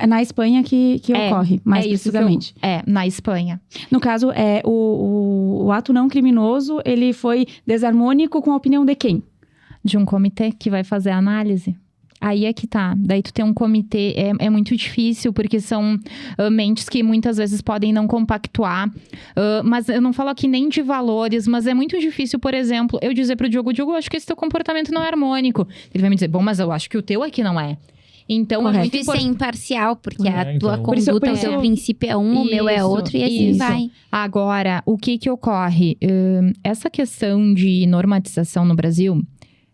Na Espanha que ocorre, mais precisamente. Na Espanha. No caso, o ato não criminoso, ele foi desarmônico com a opinião de quem? De um comitê que vai fazer a análise. Aí é que tá. Daí tu tem um comitê, é muito difícil, porque são mentes que muitas vezes podem não compactuar. Mas eu não falo aqui nem de valores, mas é muito difícil, por exemplo, eu dizer pro Diogo, eu acho que esse teu comportamento não é harmônico. Ele vai me dizer, bom, mas eu acho que o teu aqui não é. Então, é muito ser imparcial, porque a tua conduta, o teu princípio é um, o meu é outro, e assim vai. Agora, o que ocorre? Essa questão de normatização no Brasil,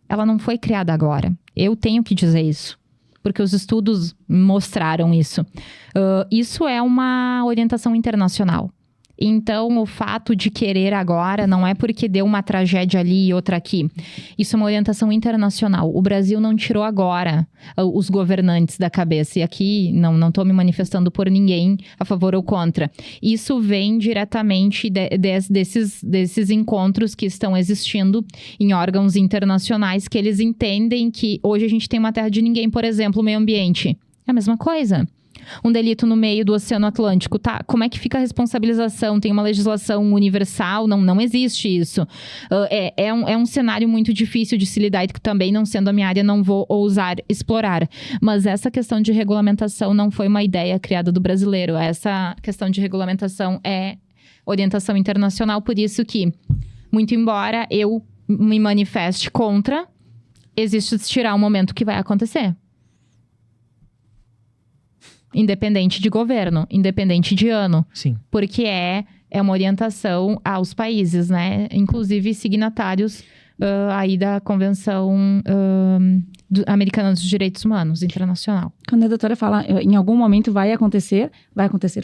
ela não foi criada agora. Eu tenho que dizer isso, porque os estudos mostraram isso. Isso é uma orientação internacional. Então, o fato de querer agora não é porque deu uma tragédia ali e outra aqui. Isso é uma orientação internacional. O Brasil não tirou agora os governantes da cabeça. E aqui, não estou me manifestando por ninguém a favor ou contra. Isso vem diretamente desses encontros que estão existindo em órgãos internacionais, que eles entendem que hoje a gente tem uma terra de ninguém, por exemplo, o meio ambiente. É a mesma coisa. Um delito no meio do Oceano Atlântico, tá? Como é que fica a responsabilização? Tem uma legislação universal? Não existe isso. É um cenário muito difícil de se lidar e que também, não sendo a minha área, não vou ousar explorar. Mas essa questão de regulamentação não foi uma ideia criada do brasileiro. Essa questão de regulamentação é orientação internacional, por isso que, muito embora eu me manifeste contra, existirá um momento que vai acontecer. Independente de governo, independente de ano. Sim. Porque é uma orientação aos países, né? Inclusive signatários aí da Convenção Americana dos Direitos Humanos, internacional. Quando a doutora fala, em algum momento vai acontecer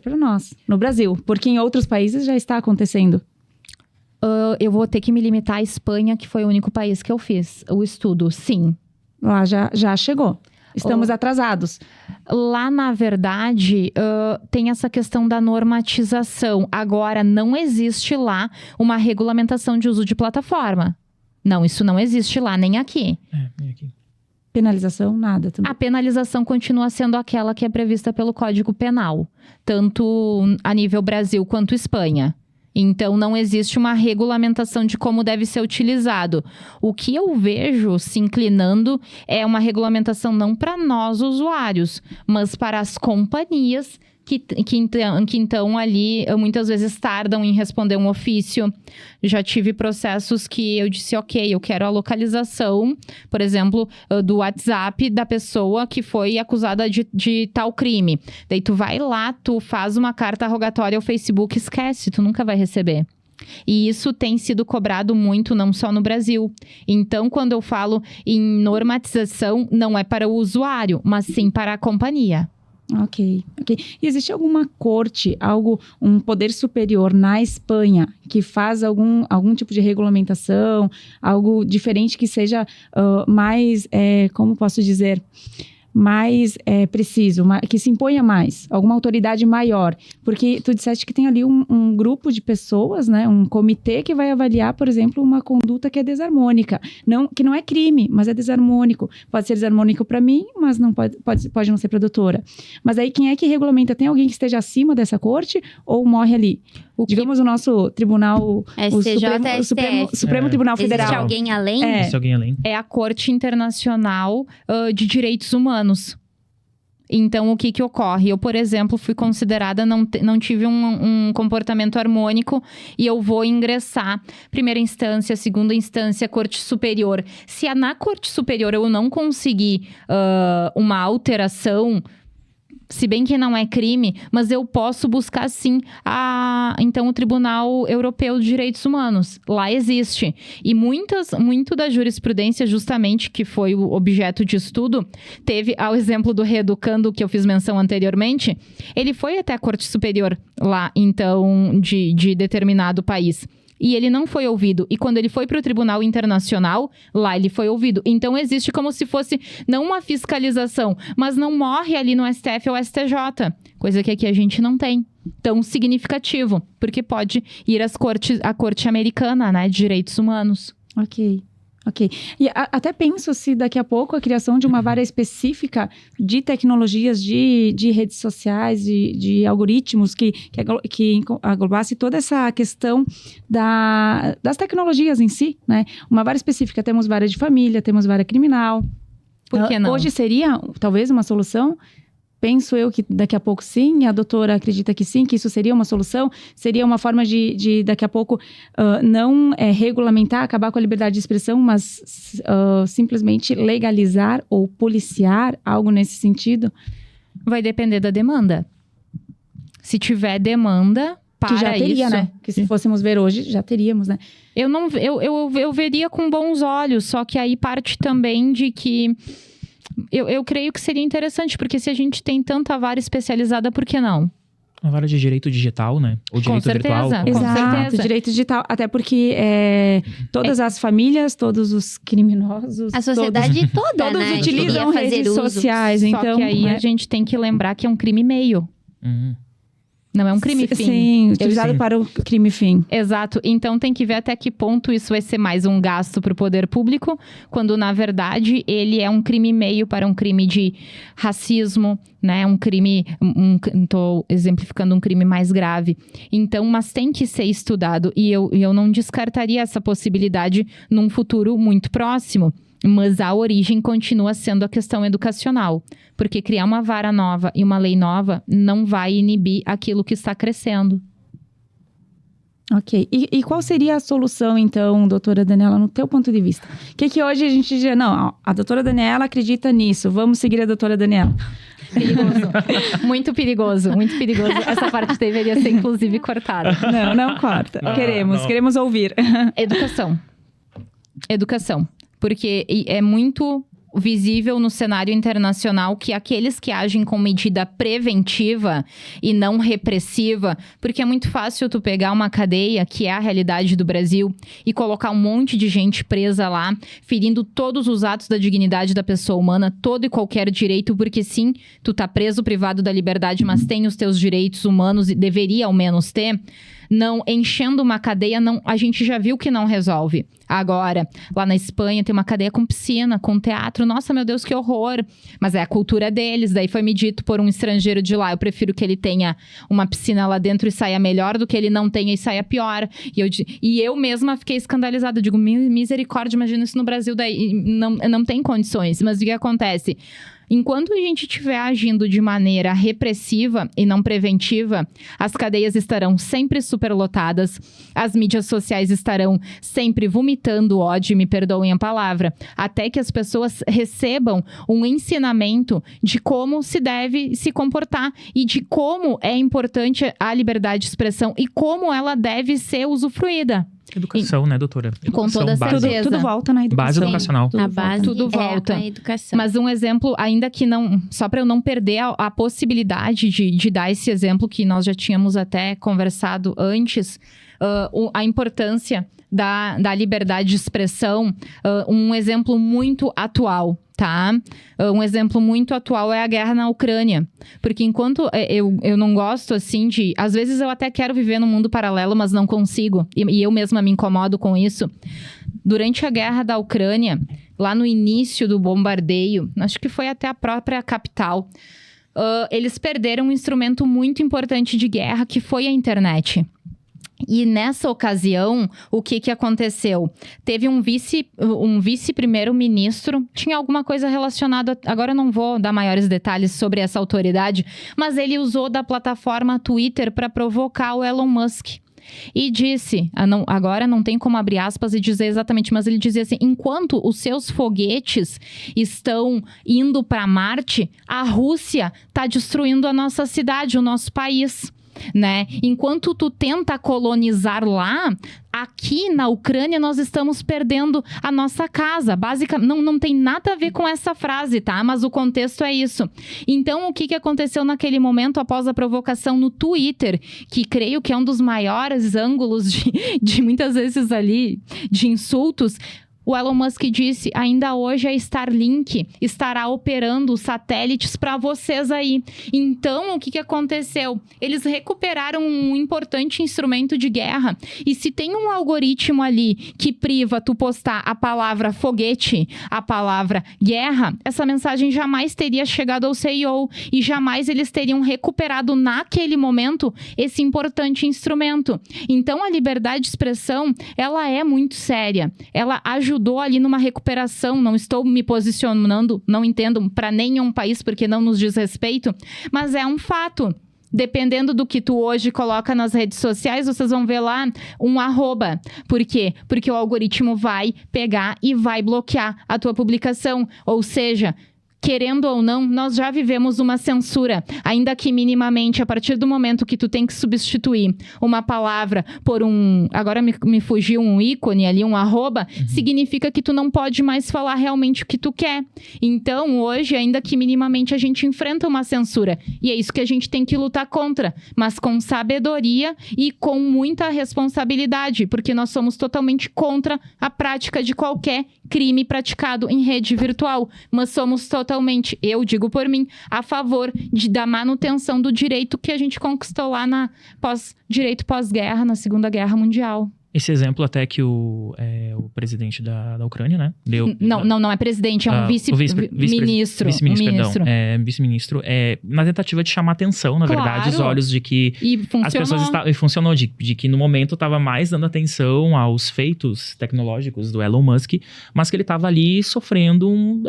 para nós, no Brasil. Porque em outros países já está acontecendo. Eu vou ter que me limitar à Espanha, que foi o único país que eu fiz o estudo, sim. Lá já chegou. Estamos atrasados. Lá, na verdade, tem essa questão da normatização. Agora, não existe lá uma regulamentação de uso de plataforma. Não, isso não existe lá, nem aqui. Nem aqui. Penalização, nada também. A penalização continua sendo aquela que é prevista pelo Código Penal. Tanto a nível Brasil quanto Espanha. Então, não existe uma regulamentação de como deve ser utilizado. O que eu vejo se inclinando é uma regulamentação não para nós, usuários, mas para as companhias que então ali muitas vezes tardam em responder um ofício. Já tive processos que eu disse, ok, eu quero a localização, por exemplo, do WhatsApp da pessoa que foi acusada de tal crime. Daí tu vai lá, tu faz uma carta rogatória ao Facebook, esquece, tu nunca vai receber. E isso tem sido cobrado muito, não só no Brasil. Então, quando eu falo em normatização, não é para o usuário, mas sim para a companhia. Ok. E existe alguma corte, um poder superior na Espanha que faz algum tipo de regulamentação, algo diferente que seja mais, como posso dizer, mais preciso, que se imponha mais, alguma autoridade maior? Porque tu disseste que tem ali um grupo de pessoas, né, um comitê que vai avaliar, por exemplo, uma conduta que é desarmônica, que não é crime, mas é desarmônico. Pode ser desarmônico para mim, mas não pode não ser para a doutora. Mas aí quem é que regulamenta? Tem alguém que esteja acima dessa corte ou morre ali? Digamos o nosso tribunal, STJ, o Supremo Tribunal Federal. Existe alguém além? Existe alguém além? É a Corte Internacional de Direitos Humanos. Então, o que ocorre? Eu, por exemplo, fui considerada, não tive um comportamento harmônico e eu vou ingressar primeira instância, segunda instância, Corte Superior. Se na Corte Superior eu não conseguir uma alteração, se bem que não é crime, mas eu posso buscar sim então o Tribunal Europeu de Direitos Humanos. Lá existe. E muito da jurisprudência, justamente, que foi o objeto de estudo, teve, ao exemplo do Reeducando, que eu fiz menção anteriormente, ele foi até a Corte Superior lá, então, de determinado país. E ele não foi ouvido. E quando ele foi para o Tribunal Internacional, lá ele foi ouvido. Então, existe como se fosse, não uma fiscalização, mas não morre ali no STF ou STJ. Coisa que aqui a gente não tem. Tão significativo. Porque pode ir à Corte Americana, né, de Direitos Humanos. Ok. E até penso se daqui a pouco a criação de uma vara específica de tecnologias, de redes sociais, de algoritmos que aglobasse toda essa questão das tecnologias em si, né? Uma vara específica, temos vara de família, temos vara criminal. Por que não? Hoje seria, talvez, uma solução? Penso eu que daqui a pouco sim, a doutora acredita que sim, que isso seria uma solução, seria uma forma de daqui a pouco não regulamentar, acabar com a liberdade de expressão, mas simplesmente legalizar ou policiar algo nesse sentido? Vai depender da demanda. Se tiver demanda para que já teria, isso, né? Que se fôssemos ver hoje, já teríamos, né? Eu veria com bons olhos, só que aí parte também de que eu creio que seria interessante, porque se a gente tem tanta vara especializada, por que não? Uma vara de direito digital, né? Ou direito virtual. Com Exato, certeza. Direito digital. Até porque todas as famílias, todos os criminosos... A sociedade toda, todos né? utilizam redes sociais, Só então... que aí a gente tem que lembrar que é um crime meio. Não é um crime fim. Sim, utilizado para o crime fim. Exato. Então tem que ver até que ponto isso vai ser mais um gasto para o poder público, quando na verdade ele é um crime meio para um crime de racismo, né? Um crime, tô exemplificando um crime mais grave. Então, mas tem que ser estudado e eu não descartaria essa possibilidade num futuro muito próximo. Mas a origem continua sendo a questão educacional. Porque criar uma vara nova e uma lei nova não vai inibir aquilo que está crescendo. Ok. E qual seria a solução, então, doutora Daniela, no teu ponto de vista? O que hoje a gente diz? Não, a doutora Daniela acredita nisso. Vamos seguir a doutora Daniela. Perigoso. Muito perigoso, muito perigoso. Essa parte deveria ser, inclusive, cortada. Não corta. Queremos ouvir. Educação. Porque é muito visível no cenário internacional que aqueles que agem com medida preventiva e não repressiva, porque é muito fácil tu pegar uma cadeia, que é a realidade do Brasil, e colocar um monte de gente presa lá, ferindo todos os atos da dignidade da pessoa humana, todo e qualquer direito, porque sim, tu tá preso, privado da liberdade, mas tem os teus direitos humanos e deveria ao menos ter. Não, enchendo uma cadeia, a gente já viu que não resolve. Agora, lá na Espanha tem uma cadeia com piscina, com teatro. Nossa, meu Deus, que horror. Mas é a cultura deles. Daí foi me dito por um estrangeiro de lá. Eu prefiro que ele tenha uma piscina lá dentro e saia melhor do que ele não tenha e saia pior. E eu mesma fiquei escandalizada. Eu digo, misericórdia, imagina isso no Brasil. Daí não tem condições. Mas o que acontece? Enquanto a gente estiver agindo de maneira repressiva e não preventiva, as cadeias estarão sempre superlotadas, as mídias sociais estarão sempre vomitando ódio, me perdoem a palavra, até que as pessoas recebam um ensinamento de como se deve se comportar e de como é importante a liberdade de expressão e como ela deve ser usufruída. Educação, né, doutora? Com toda básica. certeza. Tudo volta na educação. Base educacional. A base Tudo volta. é a educação. Mas um exemplo, ainda que não... Só para eu não perder a possibilidade de dar esse exemplo que nós já tínhamos até conversado antes, a importância da liberdade de expressão, um exemplo muito atual, tá? Um exemplo muito atual é a guerra na Ucrânia. Porque enquanto eu não gosto, assim, de... Às vezes eu até quero viver num mundo paralelo, mas não consigo. E eu mesma me incomodo com isso. Durante a guerra da Ucrânia, lá no início do bombardeio, acho que foi até a própria capital, eles perderam um instrumento muito importante de guerra, que foi a internet. E nessa ocasião, o que aconteceu? Teve um vice-primeiro-ministro, tinha alguma coisa relacionada... Agora eu não vou dar maiores detalhes sobre essa autoridade, mas ele usou da plataforma Twitter para provocar o Elon Musk. E disse, agora não tem como abrir aspas e dizer exatamente, mas ele dizia assim, enquanto os seus foguetes estão indo para Marte, a Rússia está destruindo a nossa cidade, o nosso país. Né? Enquanto tu tenta colonizar lá, aqui na Ucrânia nós estamos perdendo a nossa casa. Basicamente, não tem nada a ver com essa frase, tá? Mas o contexto é isso. Então, o que aconteceu naquele momento após a provocação no Twitter, que creio que é um dos maiores ângulos de muitas vezes ali, de insultos... O Elon Musk disse, ainda hoje a Starlink estará operando satélites para vocês aí. Então, o que aconteceu? Eles recuperaram um importante instrumento de guerra. E se tem um algoritmo ali que priva tu postar a palavra foguete, a palavra guerra, essa mensagem jamais teria chegado ao CEO. E jamais eles teriam recuperado naquele momento esse importante instrumento. Então, a liberdade de expressão, ela é muito séria. Ela ajudou ali numa recuperação, não estou me posicionando, não entendo, para nenhum país, porque não nos diz respeito, mas é um fato. Dependendo do que tu hoje coloca nas redes sociais, vocês vão ver lá um @. Por quê? Porque o algoritmo vai pegar e vai bloquear a tua publicação. Ou seja... Querendo ou não, nós já vivemos uma censura, ainda que minimamente, a partir do momento que tu tem que substituir uma palavra por agora me fugiu um ícone ali, um @, significa que tu não pode mais falar realmente o que tu quer. Então, hoje, ainda que minimamente, a gente enfrenta uma censura. E é isso que a gente tem que lutar contra, mas com sabedoria e com muita responsabilidade, porque nós somos totalmente contra a prática de qualquer crime praticado em rede virtual, mas somos totalmente, eu digo por mim, a favor da manutenção do direito que a gente conquistou lá direito pós-guerra, na Segunda Guerra Mundial. Esse exemplo até que o presidente da Ucrânia, né? Deu, não é presidente, é um vice-ministro. Vice-ministro, vice-ministro. Na tentativa de chamar atenção, na verdade, os olhos de que as pessoas estavam... Funcionou, de que no momento estava mais dando atenção aos feitos tecnológicos do Elon Musk, mas que ele estava ali sofrendo um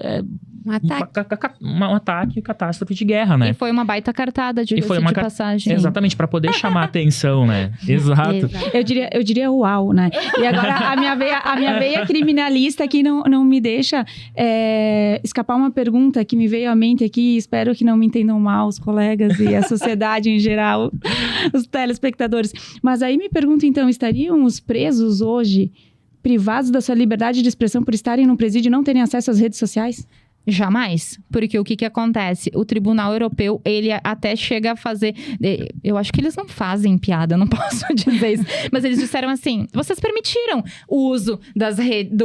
ataque, catástrofe de guerra, né? E foi uma baita cartada, de passagem. Exatamente, para poder chamar atenção, né? Exato. Eu diria uau, né? E agora a minha veia criminalista aqui não me deixa escapar uma pergunta que me veio à mente aqui, espero que não me entendam mal os colegas e a sociedade em geral, os telespectadores. Mas aí me pergunto então, estariam os presos hoje privados da sua liberdade de expressão por estarem no presídio e não terem acesso às redes sociais? Jamais, porque o que acontece? O Tribunal Europeu, ele até chega a fazer... Eu acho que eles não fazem piada, não posso dizer isso. Mas eles disseram assim, vocês permitiram o uso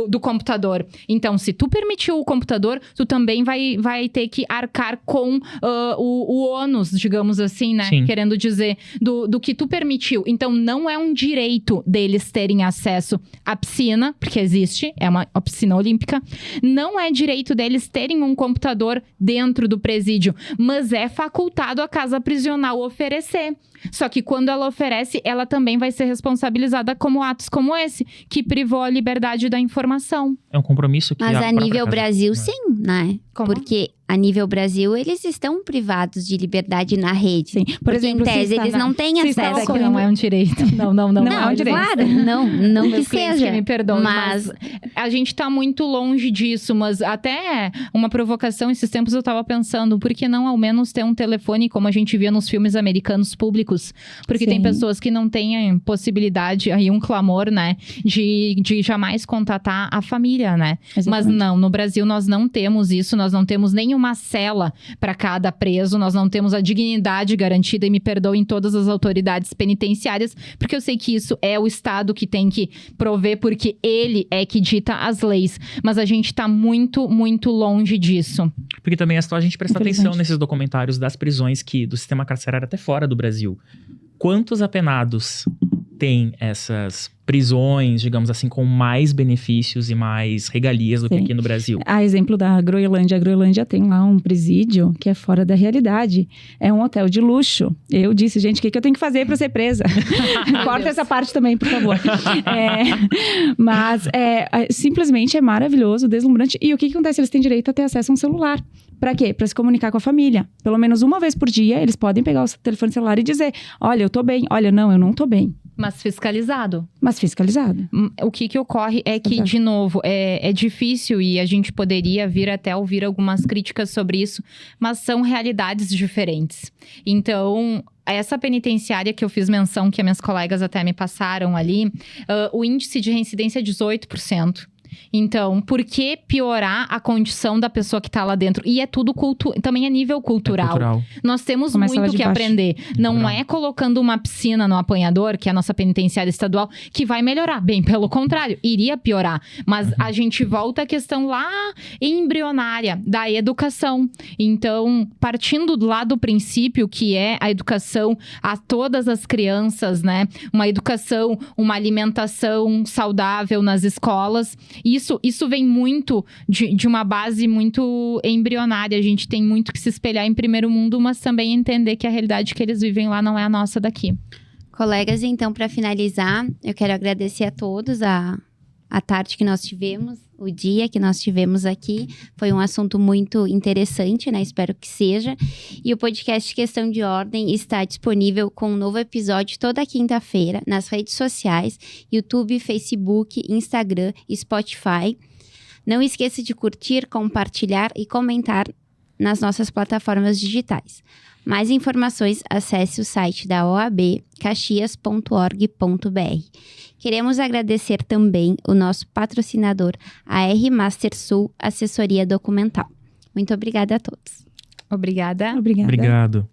do computador. Então, se tu permitiu o computador, tu também vai ter que arcar com o ônus, digamos assim, né? Sim. Querendo dizer, do que tu permitiu. Então, não é um direito deles terem acesso à piscina, porque existe, é uma piscina olímpica. Não é direito deles terem um computador dentro do presídio, mas é facultado a casa prisional oferecer. Só que quando ela oferece, ela também vai ser responsabilizada como atos como esse, que privou a liberdade da informação. É um compromisso que... Mas a nível Brasil, sim, né? Como? Porque a nível Brasil, eles estão privados de liberdade na rede. Sim. Por Porque, exemplo, em tese, eles não têm se está acesso. Que não é um direito. Não é um direito. Claro, não que Meus clientes seja. que me perdoem, mas mas a gente tá muito longe disso, mas até uma provocação, esses tempos eu tava pensando, por que não ao menos ter um telefone, como a gente via nos filmes americanos públicos? Porque Sim. tem pessoas que não têm possibilidade, aí um clamor, né, de jamais contatar a família, né? Mas Exatamente. não, no Brasil nós não temos isso, nós não temos nenhuma cela para cada preso, nós não temos a dignidade garantida, e me perdoem todas as autoridades penitenciárias, porque eu sei que isso é o Estado que tem que prover, porque ele é que dita as leis. Mas a gente tá muito, muito longe disso. Porque também é só a gente prestar atenção Infelizmente. nesses documentários das prisões do sistema carcerário até fora do Brasil. Quantos apenados têm essas prisões, digamos assim, com mais benefícios e mais regalias do que Sim. aqui no Brasil? A exemplo da Groenlândia. A Groenlândia tem lá um presídio que é fora da realidade. É um hotel de luxo. Eu disse, gente, o que eu tenho que fazer para ser presa? Corta essa parte também, por favor. Mas simplesmente é maravilhoso, deslumbrante. E o que acontece? Eles têm direito a ter acesso a um celular. Pra quê? Pra se comunicar com a família. Pelo menos uma vez por dia, eles podem pegar o telefone celular e dizer: olha, eu tô bem. Olha, não, eu não tô bem. Mas fiscalizado. Mas fiscalizado. O que ocorre é que, Exato. de novo, é difícil e a gente poderia vir até ouvir algumas críticas sobre isso, mas são realidades diferentes. Então, essa penitenciária que eu fiz menção, que as minhas colegas até me passaram ali, o índice de reincidência é 18%. Então, por que piorar a condição da pessoa que tá lá dentro? E é tudo também a nível cultural. Nós temos Começa lá muito de que baixo. aprender. Não Cultural. é colocando uma piscina no apanhador, que é a nossa penitenciária estadual, que vai melhorar. Bem, pelo contrário, iria piorar. Mas a gente volta à questão lá embrionária da educação. Então, partindo lá do princípio que é a educação a todas as crianças, né? Uma educação, uma alimentação saudável nas escolas. Isso vem muito de uma base muito embrionária. A gente tem muito que se espelhar em primeiro mundo, mas também entender que a realidade que eles vivem lá não é a nossa daqui. Colegas, então, para finalizar, eu quero agradecer a todos a tarde que nós tivemos, o dia que nós tivemos aqui. Foi um assunto muito interessante, né? Espero que seja. E o podcast Questão de Ordem está disponível com um novo episódio toda quinta-feira nas redes sociais, YouTube, Facebook, Instagram e Spotify. Não esqueça de curtir, compartilhar e comentar nas nossas plataformas digitais. Mais informações, acesse o site da OAB, caxias.org.br. Queremos agradecer também o nosso patrocinador, a R Master Sul Assessoria Documental. Muito obrigada a todos. Obrigada. Obrigada. Obrigado.